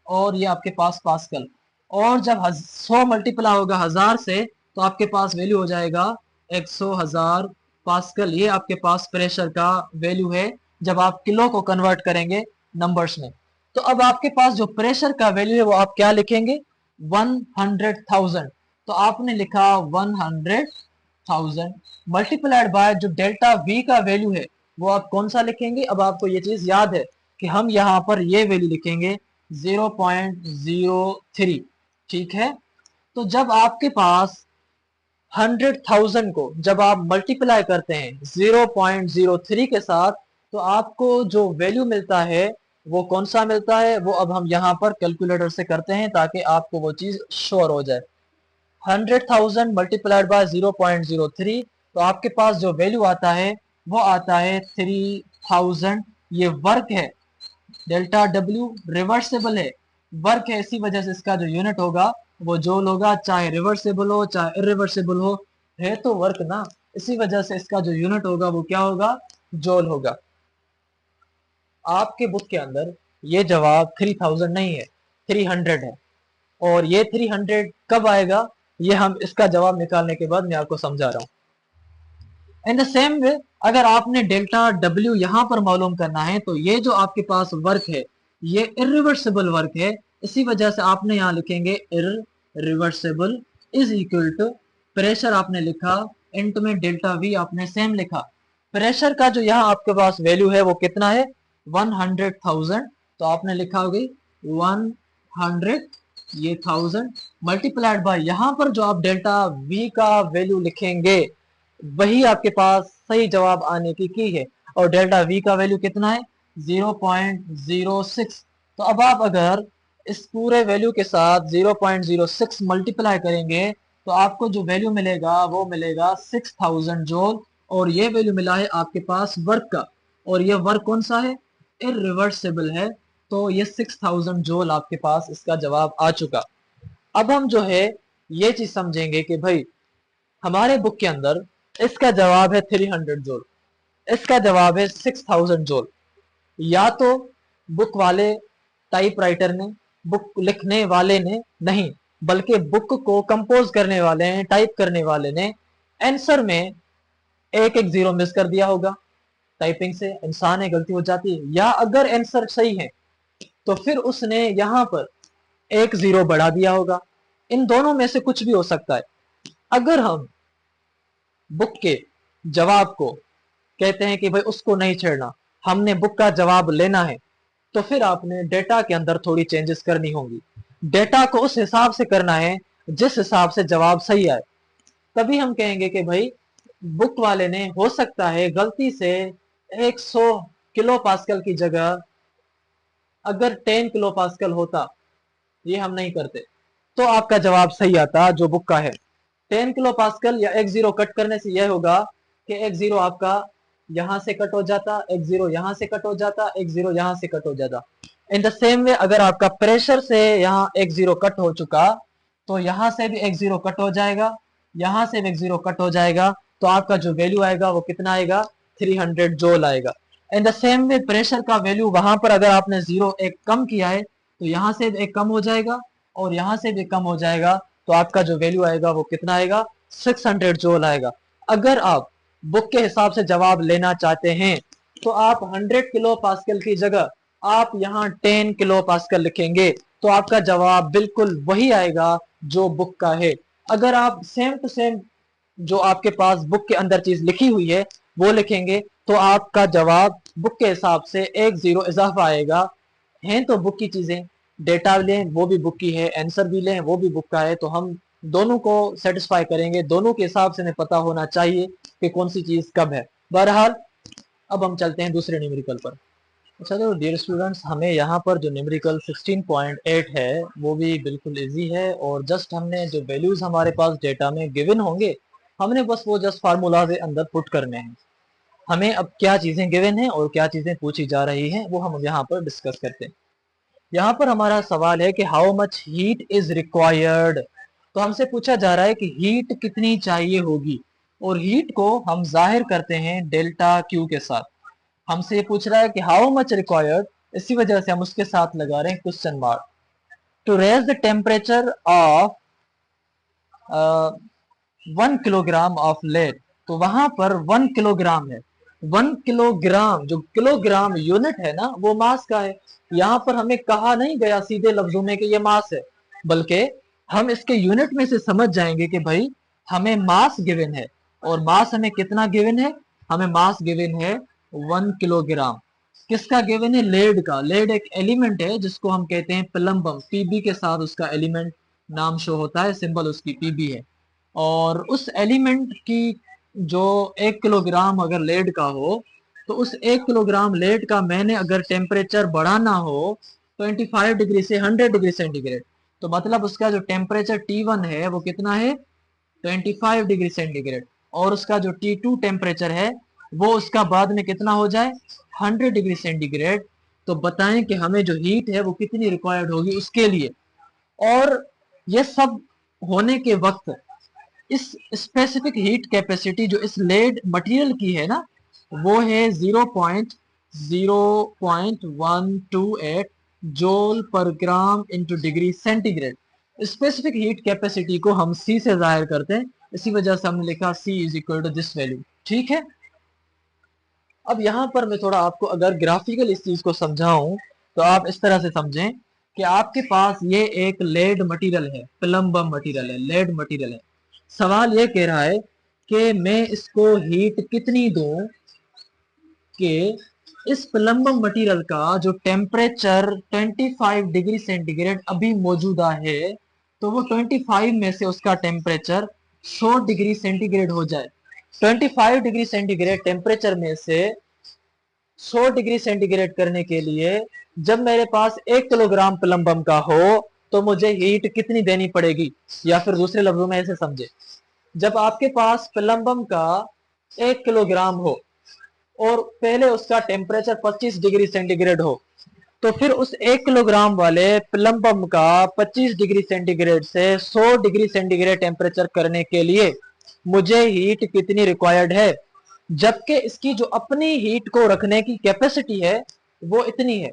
और ये आपके पास पास्कल। और जब 100 मल्टीप्लाई होगा 1000 से तो आपके पास वैल्यू हो जाएगा 100,000 पास्कल। ये आपके पास प्रेशर का वैल्यू है जब आप किलो को कन्वर्ट करेंगे नंबर्स में। तो अब आपके पास जो प्रेशर का वैल्यू है वो आप क्या लिखेंगे? 100,000। तो आपने लिखा 100,000 मल्टीप्लाइड बाय जो डेल्टा वी का वैल्यू है वो आप कौन सा लिखेंगे? अब आपको ये चीज याद है कि हम यहाँ पर ये वैल्यू लिखेंगे 0.03। ठीक है, तो जब आपके पास 100,000 को जब आप मल्टीप्लाई करते हैं 0.03 के साथ तो आपको जो वैल्यू मिलता है वो कौन सा मिलता है? वो अब हम यहाँ पर कैलकुलेटर से करते हैं ताकि आपको वो चीज श्योर हो जाए। 100,000 मल्टीप्लाइड बाय 0.03, तो आपके पास जो वैल्यू आता है वो आता है 3000। ये वर्क है, डेल्टा डब्ल्यू रिवर्सिबल है, वर्क है, इसी वजह से इसका जो यूनिट होगा वो जूल होगा, चाहे रिवर्सिबल हो चाहे इरिवर्सिबल हो, है तो वर्क ना, इसी वजह से इसका जो यूनिट होगा वो क्या होगा? जूल होगा। आपके बुक के अंदर ये जवाब 3000 नहीं है, 300 है। और ये 300 कब आएगा ये हम इसका जवाब निकालने के बाद मैं आपको समझा रहा हूं। इन द सेम वे अगर आपने डेल्टा डब्ल्यू यहां पर मालूम करना है तो ये जो आपके पास वर्क है ये इरिवर्सिबल वर्क है, इसी वजह से आपने यहां लिखेंगे irreversible is equal to pressure आपने लिखा इंटू में डेल्टा वी आपने सेम लिखा। प्रेशर का जो यहाँ आपके पास वैल्यू है वो कितना है? 100,000। तो आपने लिखा होगी 100, ये 1000 मल्टीप्लाइड बाय यहाँ पर जो आप डेल्टा वी का वैल्यू लिखेंगे वही आपके पास सही जवाब आने की है। और डेल्टा वी का वैल्यू कितना है? 0.06। तो अब आप अगर इस पूरे वैल्यू के साथ 0.06 मल्टीप्लाई करेंगे तो आपको जो वैल्यू मिलेगा वो मिलेगा 6000 जूल। और ये वैल्यू मिला है आपके पास वर्क का, और ये वर्क कौन सा है? इरिवर्सिबल है। तो ये 6000 जूल आपके पास इसका जवाब आ चुका। अब हम जो है ये चीज समझेंगे कि भाई हमारे बुक के अंदर इसका जवाब है 300 जूल, इसका जवाब है 6000 जूल। या तो बुक वाले टाइप राइटर ने, बुक लिखने वाले ने नहीं, बल्कि बुक को कंपोज करने वाले हैं, टाइप करने वाले ने आंसर में एक एक जीरो मिस कर दिया होगा। टाइपिंग से इंसान है, गलती हो जाती है। या अगर आंसर सही है तो फिर उसने यहां पर एक जीरो बढ़ा दिया होगा। इन दोनों में से कुछ भी हो सकता है। अगर हम बुक के जवाब को कहते हैं कि भाई उसको नहीं छेड़ना, हमने बुक का जवाब लेना है, तो फिर आपने डेटा के अंदर थोड़ी चेंजेस करनी होंगी। डेटा को उस हिसाब से करना है जिस हिसाब से जवाब सही आए। तभी हम कहेंगे कि भाई बुक वाले ने हो सकता है गलती से 100 किलो पास्कल की जगह अगर 10 किलो पास्कल होता, ये हम नहीं करते, तो आपका जवाब सही आता जो बुक का है। 10 किलो पास्कल या एक जीरो कट करने से यह होगा कि एक जीरो आपका यहाँ से कट हो जाता, एक जीरो यहाँ से कट हो जाता, एक जीरो यहाँ से कट हो जाता। इन द सेम वे अगर आपका प्रेशर से यहाँ एक जीरो कट हो चुका, तो यहाँ से भी एक जीरो कट हो जाएगा, यहाँ से भी एक जीरो कट हो जाएगा, तो आपका जो वैल्यू आएगा वो कितना आएगा, 300 जूल आएगा। In the same way pressure का वैल्यू वहां पर अगर आपने जीरो एक कम किया है, तो यहाँ से भी एक कम हो जाएगा और यहाँ से भी कम हो जाएगा, तो आपका जो वैल्यू आएगा वो कितना आएगा, 600 जूल आएगा। अगर आप बुक के हिसाब से जवाब लेना चाहते हैं, तो आप 100 किलो पास्कल की जगह आप यहाँ 10 किलो पास्कल लिखेंगे, तो आपका जवाब बिल्कुल वही आएगा जो बुक का है। अगर आप सेम टू सेम जो आपके पास बुक के अंदर चीज लिखी हुई है वो लिखेंगे, तो आपका जवाब बुक के हिसाब से एक जीरो इजाफा आएगा। हैं तो बुक की चीजें, डेटा लें वो भी बुक की है, आंसर भी लें वो भी बुक का है, तो हम दोनों को सेटिस्फाई करेंगे, दोनों के हिसाब से हमें पता होना चाहिए कि कौन सी चीज कब है। बहरहाल अब हम चलते हैं दूसरे न्यूमेरिकल पर। अच्छा तो डियर स्टूडेंट्स, हमें यहाँ पर जो न्यूमेरिकल 16.8 है वो भी बिल्कुल इजी है, और जस्ट हमने जो वैल्यूज हमारे पास डेटा में गिवन होंगे, हमने बस वो जस्ट फार्मूला के अंदर पुट करने हैं। हमें अब क्या चीजें गिवन हैं और क्या चीजें पूछी जा रही हैं वो हम यहाँ पर डिस्कस करते हैं। यहाँ पर हमारा सवाल है कि how much heat is required. तो हमसे पूछा जा रहा है कि हीट कितनी चाहिए होगी, और हीट को हम जाहिर करते हैं डेल्टा क्यू के साथ। हमसे ये पूछ रहा है कि हाउ मच रिक्वायर्ड, इसी वजह से हम उसके साथ लगा रहे हैं question mark. To raise the temperature of 1 kilogram of lead, तो वहां पर 1 किलोग्राम है। 1 किलोग्राम जो किलोग्राम यूनिट है ना, वो मास का है। यहाँ पर हमें कहा नहीं गया सीधे लफ्जों में कि ये मास है, बल्कि हम इसके यूनिट में से समझ जाएंगे कि भाई हमें मास गिवन है, और मास हमें कितना गिवन है, हमें मास गिवन है 1 किलोग्राम। किसका गिवन है, लेड का। लेड एक एलिमेंट है जिसको हम कहते हैं प्लम्बम, पीबी के साथ उसका एलिमेंट नाम शो होता है, सिंबल उसकी पीबी है। और उस एलिमेंट की जो 1 किलोग्राम अगर लेड का हो, तो उस 1 किलोग्राम लेड का मैंने अगर टेम्परेचर बढ़ाना हो 25 डिग्री से 100 डिग्री सेंटीग्रेड, तो मतलब उसका जो टेम्परेचर T1 है वो कितना है, 25 डिग्री सेंटीग्रेड, और उसका जो T2 टेम्परेचर है वो उसका बाद में कितना हो जाए, 100 डिग्री सेंटीग्रेड। तो बताएं कि हमें जो हीट है वो कितनी रिक्वायर्ड होगी उसके लिए। और ये सब होने के वक्त इस स्पेसिफिक हीट कैपेसिटी जो इस लेड मटेरियल की है ना, वो है 0.128 जोल पर gram into degree centigrade. Specific heat capacity को हम सी से जाहिर करते हैं, इसी वजह से हमने लिखा C is equal to this value. ठीक है, अब यहाँ पर मैं थोड़ा आपको अगर ग्राफिकल इस चीज को समझाऊं, तो आप इस तरह से समझें कि आपके पास ये एक लेड मटेरियल है, प्लम्बम मटेरियल है, लेड मटेरियल है। सवाल ये कह रहा है कि मैं इसको हीट कितनी दूं कि इस प्लम्बम मटेरियल का जो टेम्परेचर 25 डिग्री सेंटीग्रेड अभी मौजूदा है, तो वो 25 में से उसका टेम्परेचर 100 डिग्री सेंटीग्रेड हो जाए। 25 डिग्री सेंटीग्रेड टेम्परेचर में से 100 डिग्री सेंटीग्रेड करने के लिए जब मेरे पास 1 किलोग्राम प्लम्बम का हो, तो मुझे हीट कितनी देनी पड़ेगी, या फिर दूसरे लफ्जों में ऐसे समझे, जब आपके पास प्लम्बम का 1 किलोग्राम हो और पहले उसका टेम्परेचर 25 डिग्री सेंटीग्रेड हो, तो फिर उस 1 किलोग्राम वाले प्लम्बम का 25 डिग्री सेंटीग्रेड से 100 डिग्री सेंटीग्रेड टेम्परेचर करने के लिए मुझे हीट कितनी रिक्वायर्ड है, जबकि इसकी जो अपनी हीट को रखने की कैपेसिटी है वो इतनी है,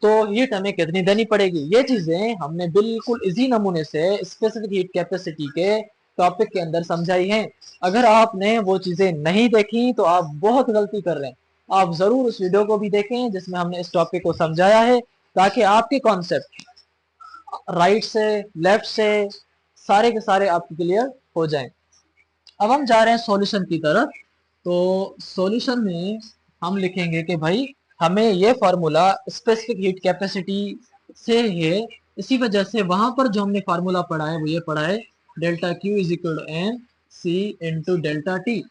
तो हीट हमें कितनी देनी पड़ेगी। ये चीजें हमने बिल्कुल इजी नमूने से स्पेसिफिक हीट कैपेसिटी के टॉपिक के अंदर समझाई हैं। अगर आपने वो चीजें नहीं देखी तो आप बहुत गलती कर रहे हैं। आप जरूर उस वीडियो को भी देखें जिसमें हमने इस टॉपिक को समझाया है, ताकि आपके कॉन्सेप्ट राइट से लेफ्ट से सारे के सारे आपके क्लियर हो जाएं। अब हम जा रहे हैं सॉल्यूशन की तरफ। तो सॉल्यूशन में हम लिखेंगे कि भाई हमें ये फार्मूला स्पेसिफिक हीट कैपेसिटी से है, इसी वजह से वहां पर जो हमने फार्मूला पढ़ा है वो ये पढ़ा है, delta Q is equal to M C into delta T.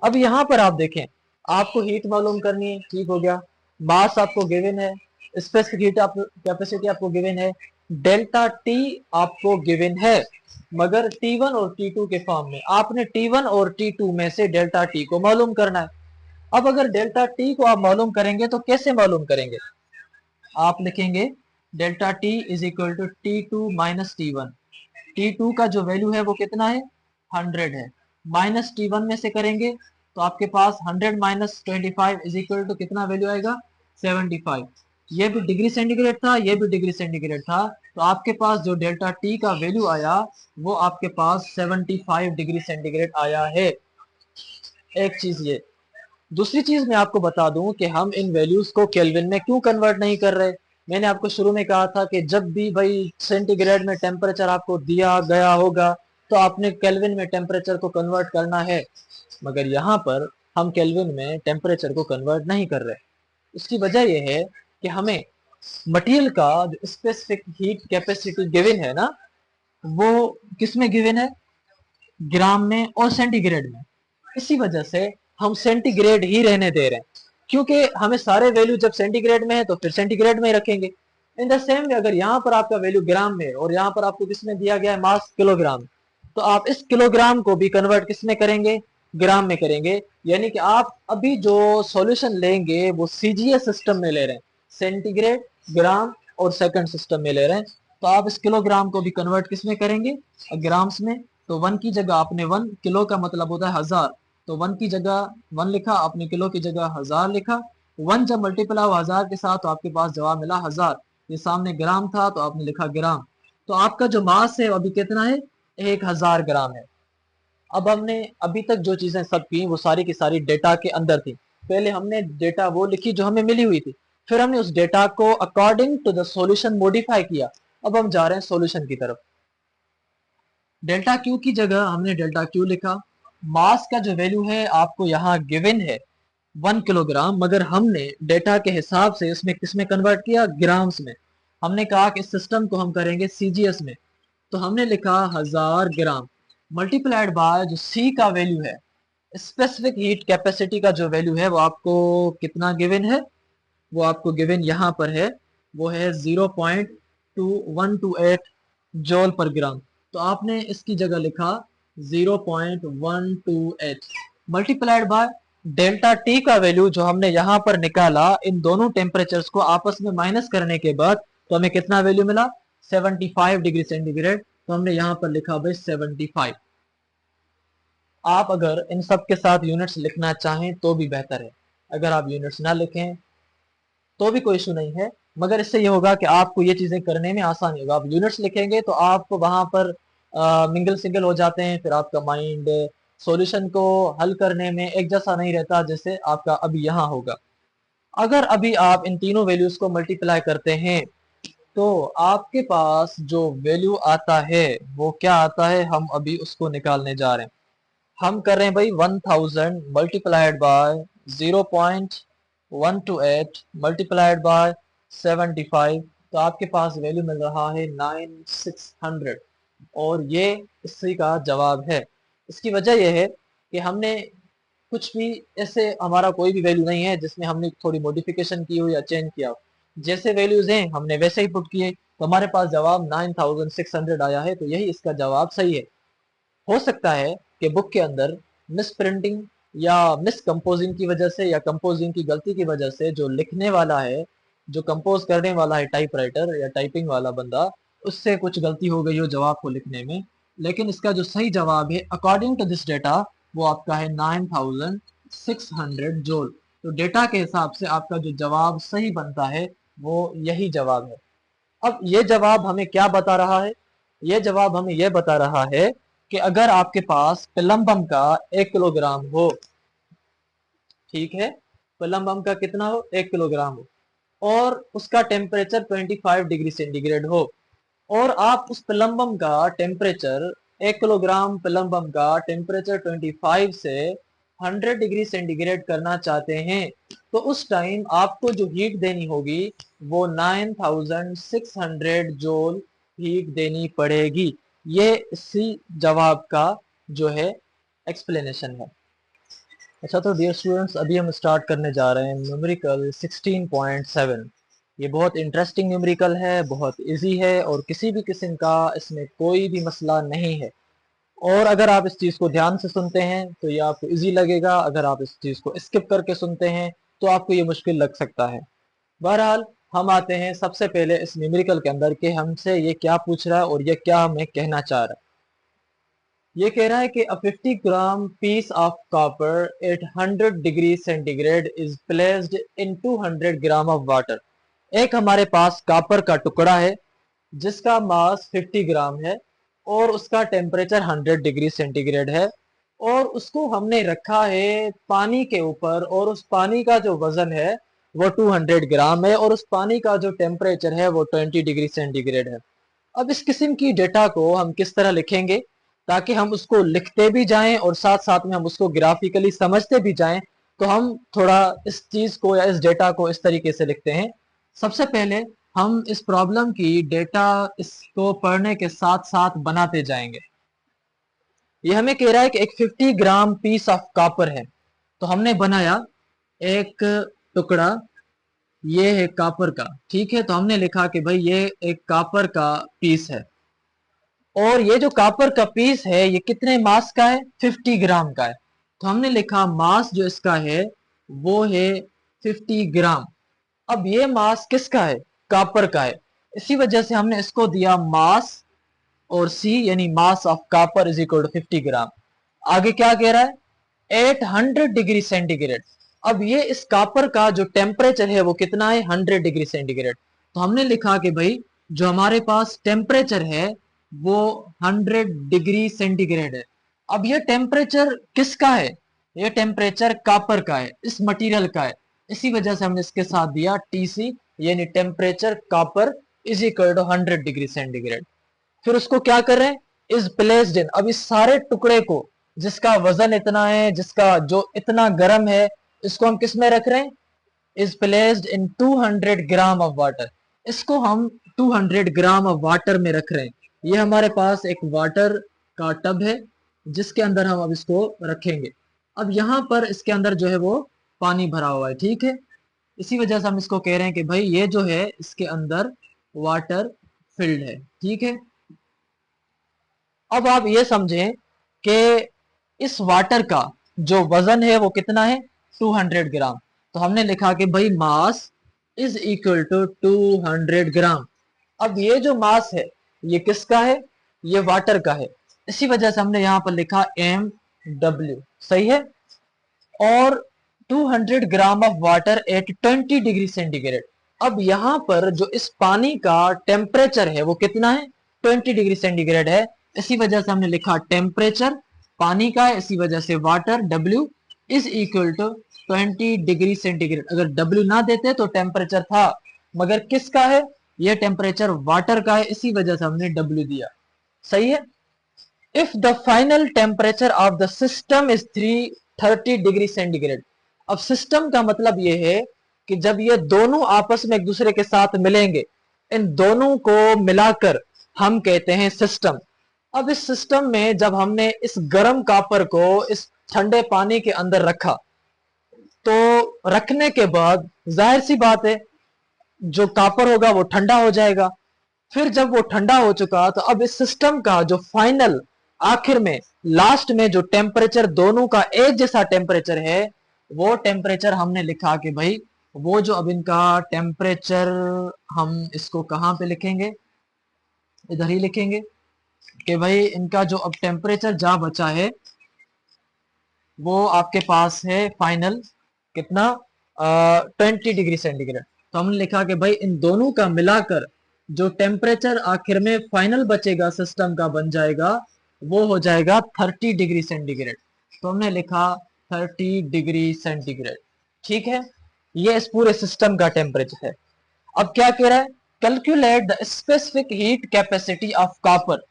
अब यहाँ पर आप देखें, आपको हीट मालूम करनी है, ठीक हो गया, मास आपको गिवन है, स्पेसिफिक हीट कैपेसिटी आपको गिवन है, डेल्टा टी आपको गिवन है, मगर T1 और T2 के फॉर्म में। आपने T1 और T2 में से डेल्टा टी को मालूम करना है। अब अगर डेल्टा टी को आप मालूम करेंगे तो कैसे मालूम करेंगे? आप लिखेंगे delta T is equal to T2 minus T1। T2 का जो वैल्यू है वो कितना है? 100 है। माइनस T1 में से करेंगे तो आपके पास 100 माइनस 25 इज इक्वल टू कितना वैल्यू आएगा? 75। ये भी डिग्री सेंटीग्रेड था, ये भी डिग्री सेंटीग्रेड था, तो आपके पास जो डेल्टा टी का वैल्यू आया वो आपके पास 75 डिग्री सेंटीग्रेड आया है। एक चीज ये। दूसरी चीज मैं आपको बता दूं कि हम इन वैल्यूज को केल्विन में क्यों कन्वर्ट नहीं कर रहे। मैंने आपको शुरू में कहा था कि जब भी भाई सेंटीग्रेड में टेम्परेचर आपको दिया गया होगा तो आपने केल्विन में टेम्परेचर को कन्वर्ट करना है, मगर यहाँ पर हम केल्विन में टेम्परेचर को कन्वर्ट नहीं कर रहे। इसकी वजह यह है कि हमें मटेरियल का जो स्पेसिफिक हीट कैपेसिटी गिवन है ना, वो किस में गिवन है? ग्राम में और सेंटीग्रेड में। इसी वजह से हम सेंटीग्रेड ही रहने दे रहे हैं, क्योंकि हमें सारे वैल्यू जब सेंटीग्रेड में है तो फिर सेंटीग्रेड में ही रखेंगे। इन द सेम वे अगर यहाँ पर आपका वैल्यू ग्राम में है और यहाँ पर आपको किसमें दिया गया है? मास किलोग्राम, तो आप इस किलोग्राम को भी कन्वर्ट किसमें करेंगे? ग्राम में करेंगे। यानी कि आप अभी जो सॉल्यूशन लेंगे वो सीजीएस सिस्टम में ले रहे हैं, सेंटीग्रेड, ग्राम और सेकंड सिस्टम में ले रहे हैं। तो आप इस किलोग्राम को भी कन्वर्ट किसमें करेंगे? ग्राम्स में। तो 1 की जगह आपने 1 किलो का मतलब होता है 1000, तो 1 की जगह 1 लिखा आपने, किलो की जगह 1000 लिखा। 1 जब मल्टीप्लाई हुआ 1000 के साथ तो आपके पास जवाब मिला 1000। ये सामने ग्राम था तो आपने लिखा ग्राम। तो आपका जो मास है अभी कितना है? 1000 ग्राम है। अब हमने अभी तक जो चीजें सब की वो सारी की सारी डेटा के अंदर थी। पहले हमने डेटा वो लिखी जो हमें मिली हुई थी, फिर हमने उस डेटा को according to the solution modify किया। अब हम जा रहे हैं सॉल्यूशन की तरफ। डेल्टा क्यू की जगह हमने डेल्टा क्यू लिखा। मास का जो वैल्यू है आपको यहाँ गिवन है 1 किलोग्राम, मगर हमने डेटा के हिसाब से इसमें किसमें कन्वर्ट किया? ग्राम्स में। हमने कहा कि इस सिस्टम को हम करेंगे सीजीएस में, तो हमने लिखा 1000 ग्राम मल्टीप्लाइड बाय जो सी का वैल्यू है, स्पेसिफिक हीट कैपेसिटी का जो वैल्यू है वो आपको कितना गिवन है? वो आपको गिवन यहाँ पर है, वो है 0.2128 जॉल पर ग्राम। तो आपने इसकी जगह लिखा 0.128 मल्टीप्लाइड बाय डेल्टा टी का वैल्यू जो हमने यहाँ पर निकाला, इन दोनों टेम्परेचर्स को आपस में माइनस करने के बाद तो हमें कितना वैल्यू मिला? 75 डिग्री सेंटीग्रेड। तो हमने यहाँ पर लिखा भाई 75। आप अगर इन सब के साथ यूनिट्स लिखना चाहें तो भी बेहतर है, अगर आप यूनिट्स ना लिखें तो भी कोई इशू नहीं है, मगर इससे ये होगा कि आपको ये चीजें करने में आसानी होगा। आप यूनिट्स लिखेंगे तो आप वहां पर मिंगल सिंगल हो जाते हैं, फिर आपका माइंड सॉल्यूशन को हल करने में एक जैसा नहीं रहता जैसे आपका अभी यहाँ होगा। अगर अभी आप इन तीनों वैल्यूज को मल्टीप्लाई करते हैं तो आपके पास जो वैल्यू आता है वो क्या आता है, हम अभी उसको निकालने जा रहे हैं। हम कर रहे हैं भाई 1000 मल्टीप्लाइड बाय 0.128 मल्टीप्लाइड बाय 75, तो आपके पास वैल्यू मिल रहा है 9600, और ये इसी का जवाब है। इसकी वजह यह है कि हमने कुछ भी ऐसे, हमारा कोई भी वैल्यू नहीं है जिसमें हमने थोड़ी मॉडिफिकेशन की हो या चेंज किया हो। जैसे वैल्यूज हैं हमने वैसे ही पुट किए, तो हमारे पास जवाब 9600 आया है, तो यही इसका जवाब सही है। हो सकता है कि बुक के अंदर मिस प्रिंटिंग या मिस कंपोजिंग की वजह से या कंपोजिंग की गलती की वजह से जो लिखने वाला है, जो कंपोज करने वाला है टाइपराइटर या टाइपिंग वाला बंदा, उससे कुछ गलती हो गई हो जवाब को लिखने में। लेकिन इसका जो सही जवाब है अकॉर्डिंग टू दिस डेटा वो आपका है 9600 जोल। तो डेटा के हिसाब से आपका जो जवाब सही बनता है वो यही जवाब है। अब ये जवाब हमें क्या बता रहा है? ये जवाब हमें यह बता रहा है कि अगर आपके पास प्लम्बम का 1 किलोग्राम हो, ठीक है, प्लम्बम का कितना हो? 1 किलोग्राम हो, और उसका टेम्परेचर 25 डिग्री सेंटीग्रेड हो, और आप उस प्लम्बम का टेम्परेचर 1 किलोग्राम प्लम्बम का टेम्परेचर 25 से 100 डिग्री सेंटीग्रेड करना चाहते हैं, तो उस टाइम आपको जो हीट देनी होगी वो 9600 जूल हीट देनी पड़ेगी। ये इसी जवाब का जो है एक्सप्लेनेशन है। अच्छा, तो डियर स्टूडेंट्स अभी हम स्टार्ट करने जा रहे हैं न्यूमेरिकल 16.7। ये बहुत इंटरेस्टिंग न्यूमेरिकल है, बहुत इजी है और किसी भी किस्म का इसमें कोई भी मसला नहीं है। और अगर आप इस चीज़ को ध्यान से सुनते हैं तो ये आपको इजी लगेगा, अगर आप इस चीज़ को स्किप करके सुनते हैं तो आपको ये मुश्किल लग सकता है। बहरहाल हम आते हैं सबसे पहले इस न्यूमेरिकल के अंदर कि हमसे ये क्या पूछ रहा है और ये क्या हमें कहना चाह रहा है। ये कह रहा है कि 50 gram piece of copper at 100 degree centigrade is placed in 200 gram of water. एक हमारे पास कॉपर का टुकड़ा है जिसका मास 50 ग्राम है और उसका टेम्परेचर 100 डिग्री सेंटीग्रेड है और उसको हमने रखा है पानी के ऊपर और उस पानी का जो वजन है वो 200 ग्राम है और उस पानी का जो टेम्परेचर है वो 20 डिग्री सेंटीग्रेड है। अब इस किस्म की डेटा को हम किस तरह लिखेंगे ताकि हम उसको लिखते भी जाएं और साथ साथ में हम उसको ग्राफिकली समझते भी जाएं। तो हम थोड़ा इस चीज को या इस डेटा को इस तरीके से लिखते हैं। सबसे पहले हम इस प्रॉब्लम की डेटा इसको पढ़ने के साथ साथ बनाते जाएंगे। ये हमें कह रहा है कि एक 50 ग्राम पीस ऑफ कॉपर है, तो हमने बनाया एक टुकड़ा, ये है कॉपर का, ठीक है। तो हमने लिखा कि भाई ये एक कॉपर का पीस है और ये जो कॉपर का पीस है ये कितने मास का है, 50 ग्राम का है। तो हमने लिखा मास जो इसका है वो है 50 ग्राम। अब ये मास किसका है, कॉपर का है, इसी वजह से हमने इसको दिया मास और सी यानी mass of copper is equal to 50 gram. आगे क्या कह रहा है, 800 डिग्री सेंटीग्रेड। अब ये इस कॉपर का जो टेम्परेचर है वो कितना है, 100 डिग्री सेंटीग्रेड। तो हमने लिखा कि भाई जो हमारे पास टेम्परेचर है वो 100 डिग्री सेंटीग्रेड है। अब ये टेम्परेचर किसका है, ये टेम्परेचर कॉपर का है, इस मटेरियल का है, इसी वजह से हमने इसके साथ दिया टीसी यानी temperature copper is equal to 100 degree centigrade. फिर उसको क्या कर रहे हैं, इज प्लेस्ड इन, अब इस सारे टुकड़े को जिसका वजन इतना है, जिसका जो इतना गर्म है, इसको हम किस में रख रहे हैं, is placed in 200 gram of water. इसको हम 200 ग्राम ऑफ वाटर में रख रहे हैं। ये हमारे पास एक वाटर का टब है जिसके अंदर हम अब इसको रखेंगे। अब यहाँ पर इसके अंदर जो है वो पानी भरा हुआ है, ठीक है। इसी वजह से हम इसको कह रहे हैं कि भाई ये जो है इसके अंदर वाटर फिल्ड है, ठीक है। अब आप ये समझें कि इस वाटर का जो वजन है वो कितना है, 200 ग्राम। तो हमने लिखा कि भाई मास इज इक्वल टू 200 ग्राम। अब ये जो मास है ये किसका है, ये वाटर का है, इसी वजह से हमने यहां पर लिखा MW, सही है। और 200 gram of water at 20 degree centigrade. अब यहाँ पर जो इस पानी का टेम्परेचर है वो कितना है, 20 डिग्री सेंटीग्रेड है, इसी वजह से हमने लिखा टेम्परेचर पानी का है, इसी वजह से water W is equal to 20 degree centigrade. अगर W ना देते तो टेम्परेचर था, मगर किसका है, यह टेम्परेचर वाटर का है, इसी वजह से हमने W दिया, सही है। If the final temperature of the system is 330 degree centigrade. अब सिस्टम का मतलब यह है कि जब ये दोनों आपस में एक दूसरे के साथ मिलेंगे, इन दोनों को मिलाकर हम कहते हैं सिस्टम। अब इस सिस्टम में जब हमने इस गर्म कॉपर को इस ठंडे पानी के अंदर रखा, तो रखने के बाद जाहिर सी बात है जो कॉपर होगा वो ठंडा हो जाएगा। फिर जब वो ठंडा हो चुका तो अब इस सिस्टम का जो फाइनल आखिर में लास्ट में जो टेम्परेचर दोनों का एक जैसा टेम्परेचर है, वो टेम्परेचर हमने लिखा कि भाई वो जो अब इनका टेम्परेचर, हम इसको कहां पे लिखेंगे, इधर ही लिखेंगे कि भाई इनका जो अब टेम्परेचर जा बचा है वो आपके पास है फाइनल कितना, 20 डिग्री सेंटीग्रेड। तो हमने लिखा कि भाई इन दोनों का मिलाकर जो टेम्परेचर आखिर में फाइनल बचेगा सिस्टम का बन जाएगा वो हो जाएगा 30 डिग्री सेंटीग्रेड। तो हमने लिखा 30 डिग्री सेंटीग्रेड, ठीक है। ये इस पूरे सिस्टम का टेम्परेचर है। अब क्या कह रहा है, calculate the specific heat capacity of copper.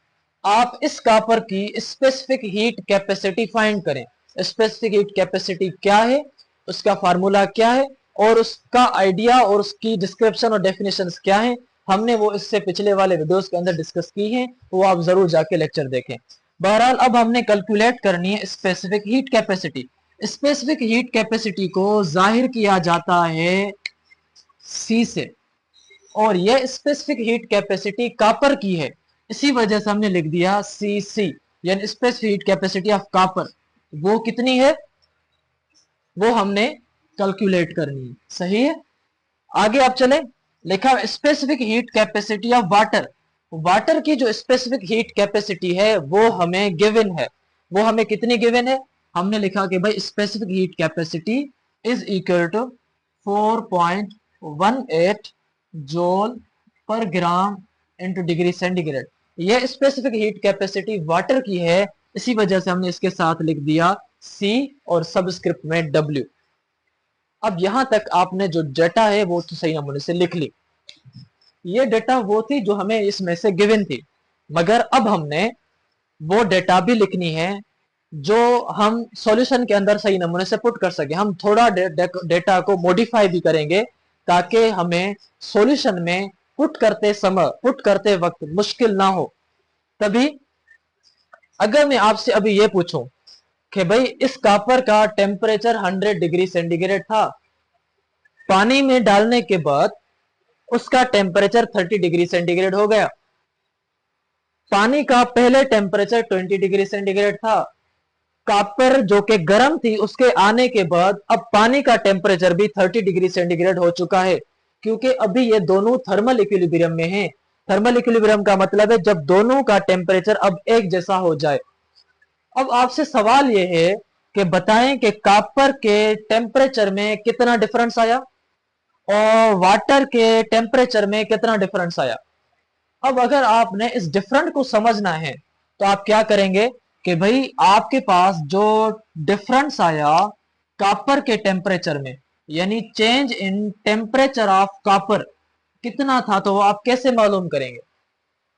आप इस कॉपर की स्पेसिफिक हीट कैपेसिटी फाइंड करें। स्पेसिफिक हीट कैपेसिटी क्या है, उसका फार्मूला क्या है और उसका आइडिया और उसकी डिस्क्रिप्शन और डेफिनेशन क्या है, हमने वो इससे पिछले वाले वीडियोस के अंदर डिस्कस की है, वो आप जरूर जाके लेक्चर देखें। बहरहाल अब हमने कैलकुलेट करनी है specific heat capacity. Specific heat capacity को जाहिर किया जाता है सी से, और ये स्पेसिफिक हीट कैपेसिटी कॉपर की है, इसी वजह से हमने लिख दिया Cc, यानी specific heat capacity of copper वो कितनी है, वो हमने कैलकुलेट करनी है। सही है, आगे आप चले, लिखा specific heat capacity of water. Water की जो स्पेसिफिक हीट कैपेसिटी है वो हमें गिवन है, वो हमें कितनी गिवन है, हमने लिखा कि भाई specific heat capacity is equal to 4.18 joule per gram into degree centigrade. ये स्पेसिफिक हीट कैपेसिटी वाटर की है, इसी वजह से हमने इसके साथ लिख दिया C और सबस्क्रिप्ट में W। अब यहां तक आपने जो डेटा है वो तो सही नमूने से लिख ली, ये डेटा वो थी जो हमें इसमें से गिवन थी, मगर अब हमने वो डेटा भी लिखनी है जो हम सॉल्यूशन के अंदर सही नमूने से पुट कर सके। हम थोड़ा डेटा को मॉडिफाई भी करेंगे ताकि हमें सॉल्यूशन में पुट करते समय, पुट करते वक्त मुश्किल ना हो। तभी अगर मैं आपसे अभी ये पूछूं कि भाई इस कॉपर का टेम्परेचर 100 डिग्री सेंटीग्रेड था, पानी में डालने के बाद उसका टेम्परेचर 30 डिग्री सेंटीग्रेड हो गया, पानी का पहले टेम्परेचर 20 डिग्री सेंटीग्रेड था, कॉपर जो कि गर्म थी उसके आने के बाद अब पानी का टेम्परेचर भी 30 डिग्री सेंटीग्रेड हो चुका है, क्योंकि अभी ये दोनों थर्मल इक्विलिब्रियम में हैं। थर्मल इक्विलिब्रियम का मतलब है जब दोनों का टेम्परेचर अब एक जैसा हो जाए। अब आपसे सवाल यह है कि बताएं कि कॉपर के टेम्परेचर में कितना डिफरेंस आया और वाटर के टेम्परेचर में कितना डिफरेंस आया। अब अगर आपने इस डिफरेंट को समझना है तो आप क्या करेंगे कि भाई आपके पास जो डिफरेंस आया कॉपर के टेम्परेचर में, यानी change in temperature of copper कितना था, तो आप कैसे मालूम करेंगे।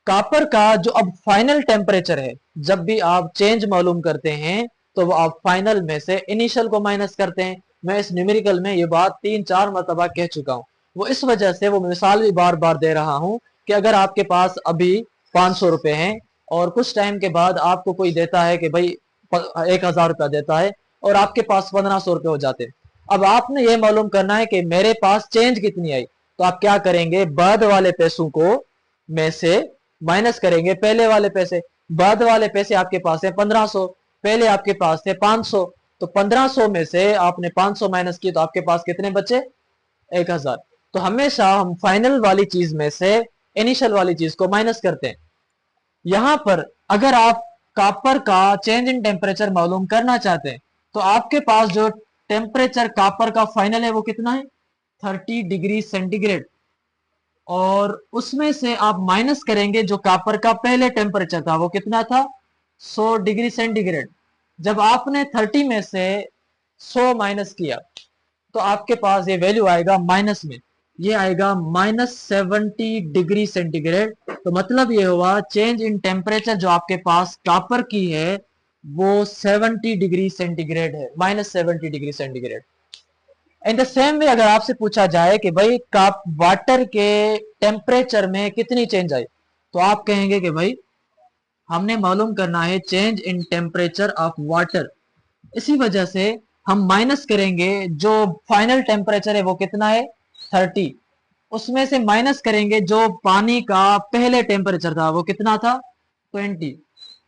कॉपर का जो अब फाइनल टेम्परेचर है, जब भी आप चेंज मालूम करते हैं तो आप फाइनल में से इनिशियल को माइनस करते हैं। मैं इस न्यूमेरिकल में ये बात 3-4 मरतबा कह चुका हूं, वो इस वजह से वो मिसाल भी बार बार दे रहा हूं कि अगर आपके पास अभी 500 रुपए हैं और कुछ टाइम के बाद आपको कोई देता है कि भाई 1000 रुपया देता है और आपके पास 1500 रुपये हो जाते हैं। अब आपने ये मालूम करना है कि मेरे पास चेंज कितनी आई, तो आप क्या करेंगे, बाद वाले पैसों को में से माइनस करेंगे पहले वाले पैसे। बाद वाले पैसे आपके पास है 1500, पहले आपके पास थे 500, तो 1500 में से आपने 500 माइनस किए तो आपके पास कितने बचे, 1000। तो हमेशा हम फाइनल वाली चीज में से इनिशियल वाली चीज को माइनस करते हैं। यहां पर अगर आप कॉपर का चेंज इन टेम्परेचर मालूम करना चाहते हैं तो आपके पास जो टेम्परेचर कॉपर का फाइनल है वो कितना है, 30 डिग्री सेंटीग्रेड, और उसमें से आप माइनस करेंगे जो कॉपर का पहले टेम्परेचर था वो कितना था, 100 डिग्री सेंटीग्रेड। जब आपने 30 में से 100 माइनस किया तो आपके पास ये वैल्यू आएगा माइनस में, ये आएगा -70 डिग्री सेंटीग्रेड। तो मतलब ये हुआ चेंज इन टेम्परेचर जो आपके पास कॉपर की है वो 70 डिग्री सेंटीग्रेड है, -70 degree centigrade. In the same way अगर आपसे पूछा जाए कि भाई कप वाटर के टेम्परेचर में कितनी चेंज आई, तो आप कहेंगे कि भाई हमने मालूम करना है change in temperature of water, इसी वजह से हम माइनस करेंगे जो फाइनल टेम्परेचर है वो कितना है 30, उसमें से माइनस करेंगे जो पानी का पहले टेम्परेचर था वो कितना था 20।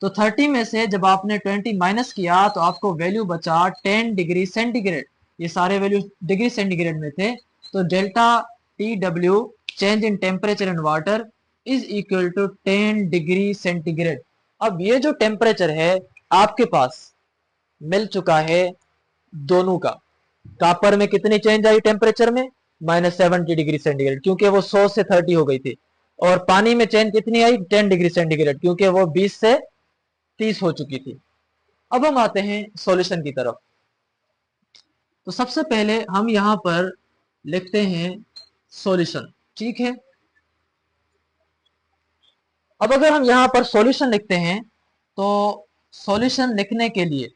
तो 30 में से जब आपने 20 माइनस किया तो आपको वैल्यू बचा 10 डिग्री सेंटीग्रेड। ये सारे वैल्यू डिग्री सेंटीग्रेड में थे, तो delta T W change in temperature in water is equal to 10 degree centigrade. अब ये जो टेम्परेचर है आपके पास मिल चुका है दोनों का, कॉपर में कितनी चेंज आई टेम्परेचर में, -70 डिग्री सेंटीग्रेड, क्योंकि वो 100 से 30 हो गई थी, और पानी में चेंज कितनी आई 10 डिग्री सेंटीग्रेड, क्योंकि वो 20 से 30 हो चुकी थी। अब हम आते हैं सॉल्यूशन की तरफ। तो सबसे पहले हम यहां पर लिखते हैं सॉल्यूशन, ठीक है। अब अगर हम यहां पर सॉल्यूशन लिखते हैं तो सॉल्यूशन लिखने के लिए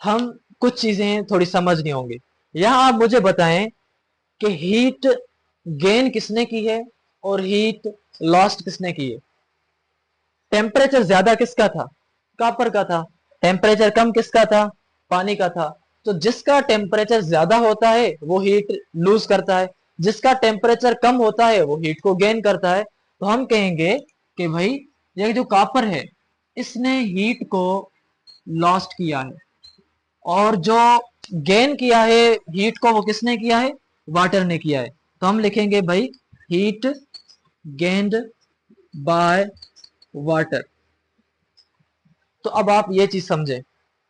हम कुछ चीजें थोड़ी समझनी होंगी। यहां आप मुझे बताएं कि हीट गेन किसने की है और हीट लॉस्ट किसने की है। टेम्परेचर ज्यादा किसका था, कॉपर का था। टेम्परेचर कम किसका था, पानी का था। तो जिसका टेम्परेचर ज्यादा होता है वो हीट लूज करता है, जिसका टेम्परेचर कम होता है वो हीट को गेन करता है। तो हम कहेंगे कि भाई ये जो कॉपर है इसने हीट को लॉस्ट किया है, और जो गेन किया है हीट को वो किसने किया है, वाटर ने किया है। तो हम लिखेंगे भाई हीट गेन्ड बाय वाटर। तो अब आप ये चीज समझें,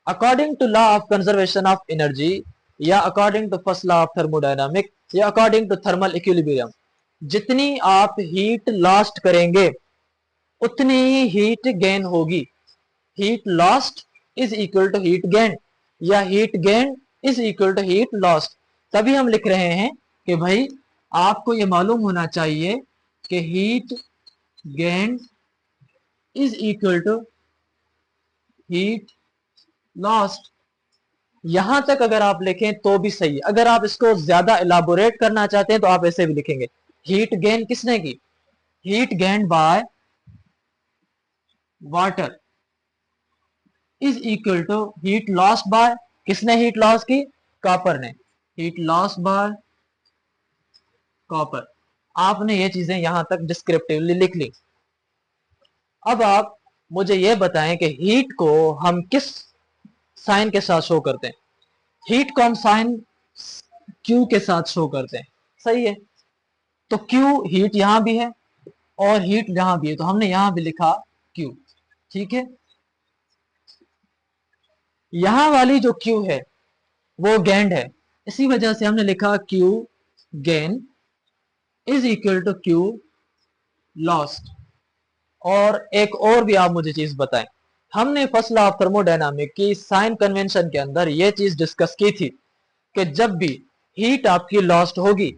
according to law of conservation of energy, या according to first law of thermodynamic, या अकॉर्डिंग टू थर्मल इक्विलिब्रियम, जितनी आप हीट लॉस्ट करेंगे उतनी ही हीट गेन होगी। Heat lost is equal to heat gain, या heat gain is equal to heat lost. तभी हम लिख रहे हैं कि भाई आपको ये मालूम होना चाहिए कि heat gain is equal to heat lost. यहां तक अगर आप लिखें तो भी सही है। अगर आप इसको ज्यादा इलाबोरेट करना चाहते हैं तो आप ऐसे भी लिखेंगे, हीट गेन किसने की, heat gain by water is equal to heat loss by, किसने हीट लॉस की, कॉपर ने, हीट लॉस बाय कॉपर। आपने ये चीजें यहां तक डिस्क्रिप्टिवली लिख ली। अब आप मुझे ये बताएं कि हीट को हम किस साइन के साथ शो करते हैं। हीट को हम साइन क्यू के साथ शो करते हैं, सही है। तो क्यू हीट यहां भी है और हीट यहां भी है, तो हमने यहां भी लिखा क्यू, ठीक है। यहां वाली जो क्यू है वो गेंड है, इसी वजह से हमने लिखा Q gain is equal to Q lost. और एक और भी आप मुझे चीज बताएं, हमने फर्स्ट लॉ ऑफ थर्मोडायनामिक की साइन कन्वेंशन के अंदर ये चीज डिस्कस की थी कि जब भी हीट आपकी लॉस्ट होगी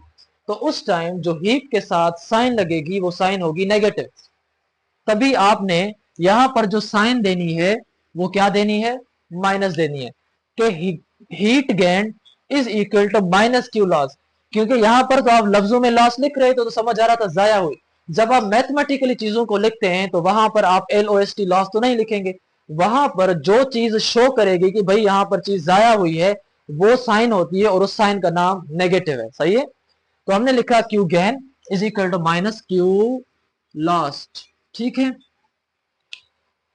तो उस टाइम जो हीट के साथ साइन लगेगी वो साइन होगी नेगेटिव। तभी आपने यहां पर जो साइन देनी है वो क्या देनी है, माइनस देनी है, कि heat gain is equal to minus Q loss. क्योंकि यहां पर तो आप लफ्जों में लॉस लिख रहे थे तो समझ आ रहा था जाया हुई। जब आप मैथमेटिकली चीजों को लिखते हैं तो वहां पर आप LOST लॉस तो नहीं लिखेंगे, वहां पर जो चीज शो करेगी कि भाई यहां पर चीज जाया हुई है वो साइन होती है, और उस साइन का नाम नेगेटिव है, सही है। तो हमने लिखा Q gain is equal to minus Q lost, ठीक है।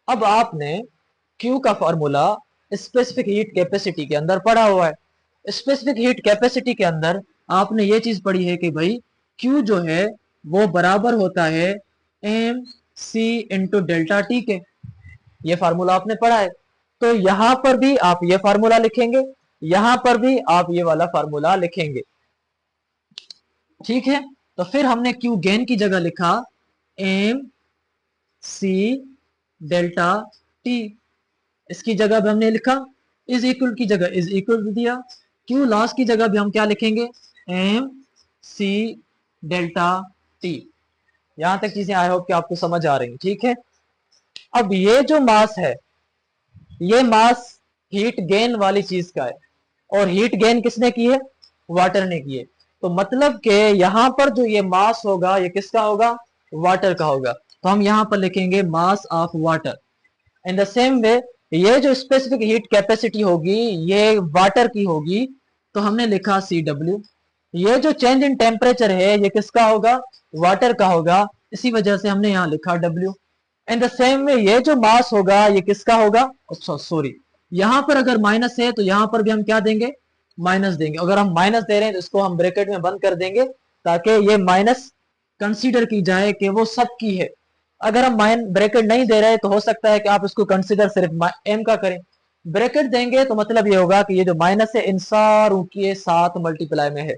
अब आपने Q का फॉर्मूला स्पेसिफिक हीट कैपेसिटी के अंदर पढ़ा हुआ है। स्पेसिफिक हीट कैपेसिटी के अंदर आपने ये चीज पढ़ी है कि भाई Q जो है वो बराबर होता है M C into delta T के। ये फार्मूला आपने पढ़ा है। तो यहां पर भी आप ये फार्मूला लिखेंगे, यहां पर भी आप ये वाला फार्मूला लिखेंगे, ठीक है। तो फिर हमने Q गेन की जगह लिखा एम सी डेल्टा टी, इसकी जगह भी हमने लिखा इज इक्वल की जगह इज इक्वल दिया। क्यू लॉस की जगह भी हम क्या लिखेंगे, एम सी डेल्टा टी। यहां तक चीजें आई होप कि आपको समझ आ रही हैं, ठीक है। अब ये जो मास है ये मास हीट गेन वाली चीज का है, और हीट गेन किसने की है, वाटर ने की है। तो मतलब कि यहां पर जो ये मास होगा ये किसका होगा, वाटर का होगा। तो हम यहां पर लिखेंगे mass of water. In the same way ये जो स्पेसिफिक हीट कैपेसिटी होगी ये वाटर की होगी, तो हमने लिखा CW। ये जो चेंज इन टेम्परेचर है ये किसका होगा, वाटर का होगा, इसी वजह से हमने यहां लिखा W। In the same way ये जो मास होगा ये किसका होगा, सॉरी यहां पर अगर माइनस है तो यहां पर भी हम क्या देंगे, माइनस देंगे। अगर हम माइनस दे रहे हैं तो इसको हम ब्रैकेट में बंद कर देंगे ताकि ये माइनस कंसीडर की जाए कि वो सब की है। अगर हम ब्रैकेट नहीं दे रहे तो हो सकता है कि आप इसको कंसीडर सिर्फ एम का करें। ब्रैकेट देंगे तो मतलब ये होगा कि ये जो माइनस है इन सारों के साथ मल्टीप्लाई में है।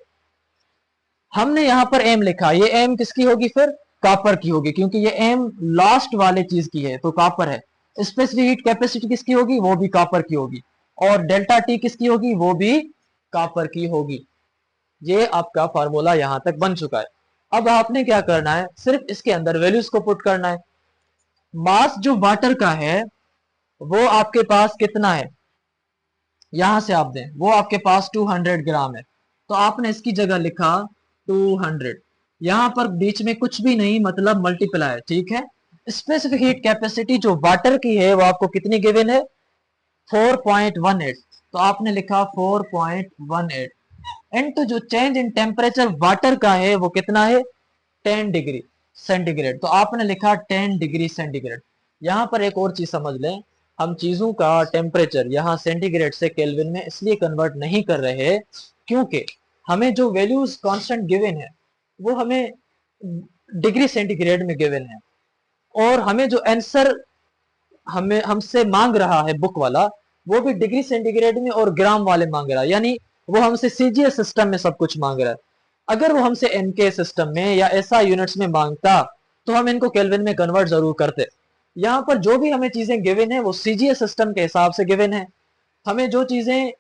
हमने यहां पर एम लिखा, ये एम किसकी होगी, फिर कॉपर की होगी, क्योंकि ये एम लास्ट वाले चीज की है तो कॉपर है। स्पेसिफिक हीट कैपेसिटी किसकी होगी, वो भी कॉपर की होगी, और डेल्टा टी किसकी होगी, वो भी कॉपर की होगी। ये आपका फार्मूला यहां तक बन चुका है। अब आपने क्या करना है, सिर्फ इसके अंदर वैल्यूज को पुट करना है। मास जो वाटर का है वो आपके पास कितना है, यहां से आप दें, वो आपके पास 200 ग्राम है, तो आपने इसकी जगह लिखा 200। यहां पर बीच में कुछ भी नहीं, मतलब मल्टीप्लाई, ठीक है। स्पेसिफिक हीट कैपेसिटी जो वाटर की है वो आपको कितनी गिवन है, 4.18, तो आपने लिखा 4.18। इनटू जो चेंज इन टेम्परेचर वाटर का है वो कितना है 10 डिग्री सेंटीग्रेड। तो आपने लिखा 10 डिग्री सेंटीग्रेड। यहाँ पर एक और चीज समझ लें, हम चीजों का टेम्परेचर यहाँ सेंटीग्रेड से केल्विन में इसलिए कन्वर्ट नहीं कर रहे क्योंकि हमें जो वैल्यूज कांस्टेंट गिवन है वो हमें डिग्री सेंटीग्रेड में गिवन है, और हमें जो आंसर हमें हमसे मांग रहा है बुक वाला वो भी डिग्री सेंटीग्रेड में और ग्राम वाले मांग रहा है, यानी वो हमसे सीजीएस सिस्टम में सब कुछ मांग रहा है। अगर वो हमसे एनके सिस्टम में या ऐसा यूनिट्स में मांगता तो हम इनको केल्विन में कन्वर्ट जरूर करते। यहाँ पर जो भी हमें चीजें गिवन है वो सीजीएस सिस्टम के हिसाब से गिवन है, हमें जो चीजें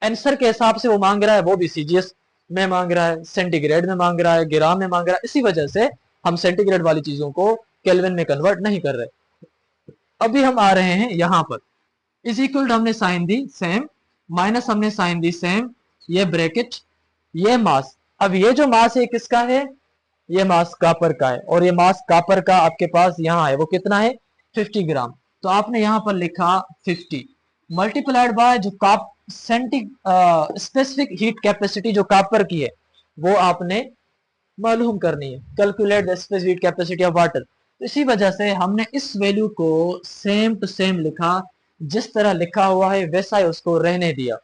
आंसर के हिसाब से वो मांग रहा है वो भी सीजीएस में मांग रहा है, सेंटीग्रेड में मांग रहा है, ग्राम में मांग रहा है, इसी वजह से हम सेंटीग्रेड वाली चीजों को केल्विन में कन्वर्ट नहीं कर रहे। अभी हम आ रहे हैं यहाँ पर इज इक्वल हमने साइन दी सेम, माइनस हमने साइन दी सेम, ये ब्रैकेट, ये मास। अब ये जो मास है किसका है, ये मास कापर का है, और ये मास कापर का आपके पास यहाँ है वो कितना है 50 ग्राम। तो आपने यहाँ पर लिखा 50 मल्टीप्लाइड बाय जो काप स्पेसिफिक हीट कैपेसिटी जो कापर की है वो आपने मालूम करनी है, calculate the specific heat capacity of water. तो इसी वजह से हमने इस वैल्यू को सेम टू सेम लिखा, जिस तरह लिखा हुआ है वैसा ही उसको रहने दिया।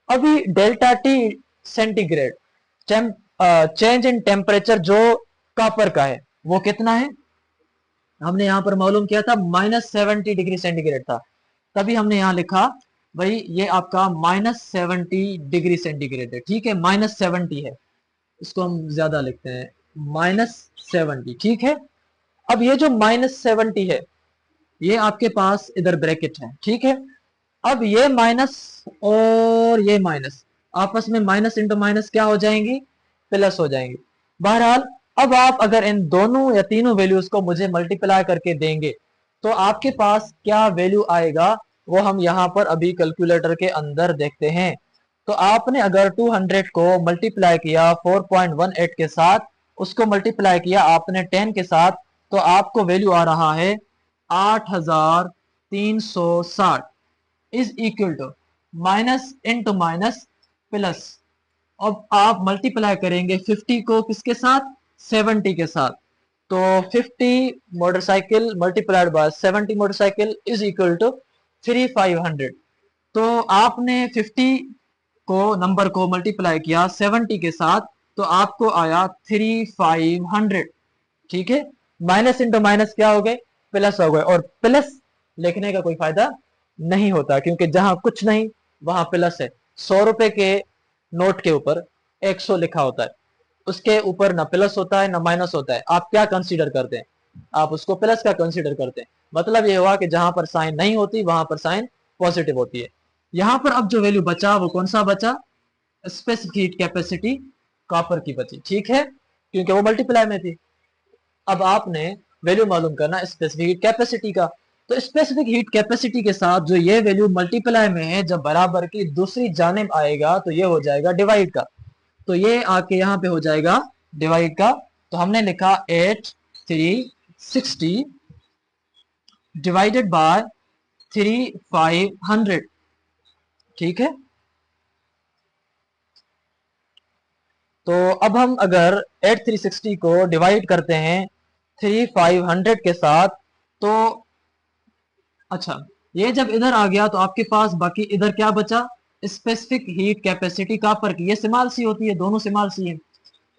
अभी delta T centigrade change in temperature जो कॉपर का है वो कितना है, हमने यहाँ पर मालूम किया था -70 डिग्री सेंटीग्रेड था, तभी हमने यहाँ लिखा भाई ये आपका -70 डिग्री सेंटीग्रेड है। ठीक है, -70 है, इसको हम ज्यादा लिखते हैं -70। ठीक है, अब ये जो -70 है ये आपके पास इधर ब्रैकेट है। ठीक है, अब ये माइनस और ये माइनस आपस में माइनस इंटू माइनस क्या हो जाएंगी, प्लस हो जाएंगी। बहरहाल अब आप अगर इन दोनों या तीनों वैल्यूज को मुझे मल्टीप्लाई करके देंगे तो आपके पास क्या वैल्यू आएगा वो हम यहाँ पर अभी कैलकुलेटर के अंदर देखते हैं। तो आपने अगर 200 को मल्टीप्लाई किया 4.18 के साथ, उसको मल्टीप्लाई किया आपने 10 के साथ, तो आपको वैल्यू आ रहा है 8360 is equal to minus into minus plus. अब आप मल्टीप्लाई करेंगे 50 को किसके साथ, 70 के साथ, तो 50 motorcycle multiplied by 70 motorcycle is equal to 3500। तो आपने 50 को नंबर को मल्टीप्लाई किया 70 के साथ तो आपको आया 3500। ठीक है, माइनस इंटू माइनस क्या हो गए, प्लस हो गए, और प्लस लिखने का कोई फायदा नहीं होता क्योंकि जहां कुछ नहीं वहां प्लस है। 100 रुपए के नोट के ऊपर 100 लिखा होता है, उसके ऊपर ना प्लस होता है ना माइनस होता है, आप क्या कंसीडर करते हैं, आप उसको प्लस का कंसीडर करते हैं। मतलब ये हुआ कि जहां पर साइन नहीं होती वहां पर साइन पॉजिटिव होती है। यहां पर अब जो वैल्यू बचा वो कौन सा बचा, स्पेसिफिक हीट कैपेसिटी कॉपर की बची। ठीक है, क्योंकि वो मल्टीप्लाई में थी। अब आपने वैल्यू मालूम करना स्पेसिफिक हीट कैपेसिटी का, तो स्पेसिफिक हीट कैपेसिटी के साथ जो ये वैल्यू मल्टीप्लाई में है जब बराबर की दूसरी जानिब आएगा तो ये हो जाएगा डिवाइड का, तो ये आके यहाँ पे हो जाएगा डिवाइड का। तो हमने लिखा 8360 डिवाइडेड बाय 3500। ठीक है, तो अब हम अगर 8360 को डिवाइड करते हैं 3500 के साथ, तो अच्छा ये जब इधर आ गया तो आपके पास बाकी इधर क्या बचा, स्पेसिफिक हीट कैपेसिटी कापर की, ये सिमाल सी होती है, दोनों सिमाल सी है,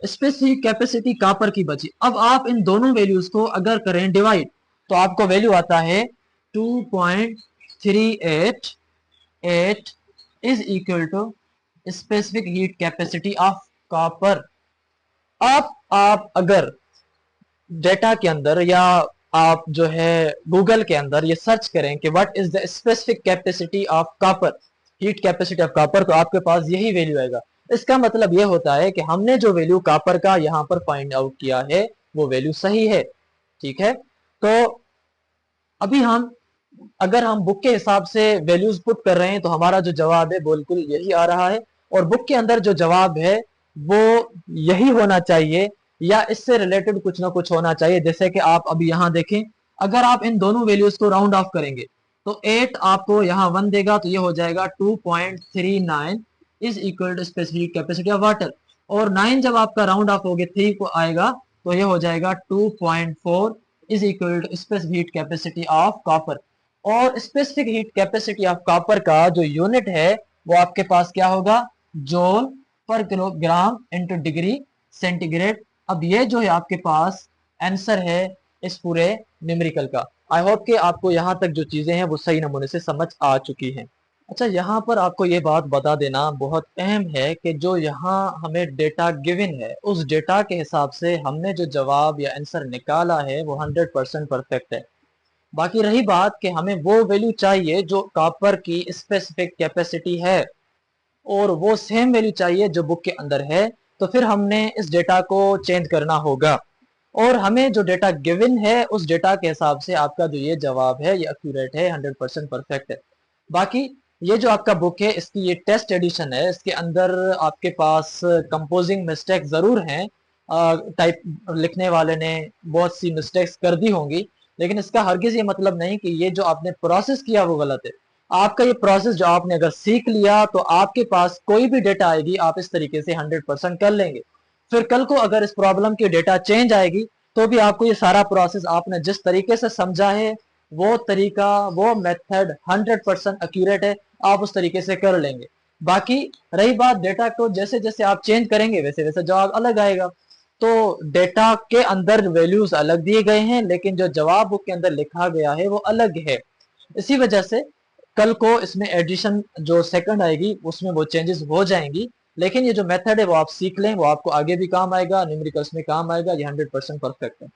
स्पेसिफिक कैपेसिटी कापर की बची। अब आप इन दोनों वैल्यूज को अगर करें डिवाइड तो आपको वैल्यू आता है 2.388 is equal to specific heat capacity of copper. आप अगर डेटा के अंदर या आप जो है गूगल के अंदर ये सर्च करें कि what is the specific capacity of copper, heat capacity of copper, तो आपके पास यही वैल्यू आएगा। इसका मतलब ये होता है कि हमने जो वैल्यू कॉपर का यहाँ पर फाइंड आउट किया है वो वैल्यू सही है। ठीक है, तो अभी हम अगर हम बुक के हिसाब से वैल्यूज पुट कर रहे हैं तो हमारा जो जवाब है बिल्कुल यही आ रहा है, और बुक के अंदर जो जवाब है वो यही होना चाहिए या इससे रिलेटेड कुछ ना कुछ होना चाहिए। जैसे कि आप अभी यहाँ देखें, अगर आप इन दोनों वैल्यूज को राउंड ऑफ करेंगे तो 8 आपको यहाँ 1 देगा, तो ये हो जाएगा 2.39 is equal to specific capacity of water, और 9 जब आपका राउंड ऑफ हो गया 3 को आएगा तो ये हो जाएगा 2.4 is equal to specific capacity of copper. और specific heat capacity of copper का जो यूनिट है वो आपके पास क्या होगा, जूल पर किलोग्राम इंटू डिग्री सेंटीग्रेड। अब ये जो है आपके पास आंसर है इस पूरे न्यूमेरिकल का। आई होप कि आपको यहाँ तक जो चीजें हैं वो सही नमूने से समझ आ चुकी हैं। अच्छा, यहाँ पर आपको ये बात बता देना बहुत अहम है कि जो यहाँ हमें डेटा गिवन है उस डेटा के हिसाब से हमने जो जवाब या आंसर निकाला है वो 100% परफेक्ट है। बाकी रही बात कि हमें वो वैल्यू चाहिए जो कॉपर की स्पेसिफिक कैपेसिटी है और वो सेम वैल्यू चाहिए जो बुक के अंदर है, तो फिर हमने इस डेटा को चेंज करना होगा और हमें जो डेटा गिवन है उस डेटा के हिसाब से आपका जो ये जवाब है ये एक्यूरेट है, 100% परफेक्ट है। बाकी ये जो आपका बुक है इसकी ये टेस्ट एडिशन है, इसके अंदर आपके पास कंपोजिंग मिस्टेक जरूर हैं, टाइप लिखने वाले ने बहुत सी मिस्टेक्स कर दी होंगी, लेकिन इसका हरगिज ये मतलब नहीं कि ये जो आपने प्रोसेस किया वो गलत है। आपका ये प्रोसेस जो आपने अगर सीख लिया तो आपके पास कोई भी डेटा आएगी आप इस तरीके से 100% कर लेंगे। फिर कल को अगर इस प्रॉब्लम की डेटा चेंज आएगी तो भी आपको ये सारा प्रोसेस आपने जिस तरीके से समझा है वो तरीका वो मेथड 100% एक्यूरेट है, आप उस तरीके से कर लेंगे। बाकी रही बात डेटा को जैसे जैसे आप चेंज करेंगे वैसे वैसे जवाब अलग आएगा। तो डेटा के अंदर वैल्यूज अलग दिए गए हैं लेकिन जो जवाब बुक के अंदर लिखा गया है वो अलग है। इसी वजह से कल को इसमें एडिशन जो सेकंड आएगी उसमें वो चेंजेस हो जाएंगी, लेकिन ये जो मेथड है वो आप सीख लें, वो आपको आगे भी काम आएगा, न्यूमेरिकल्स में काम आएगा, ये 100% परफेक्ट है।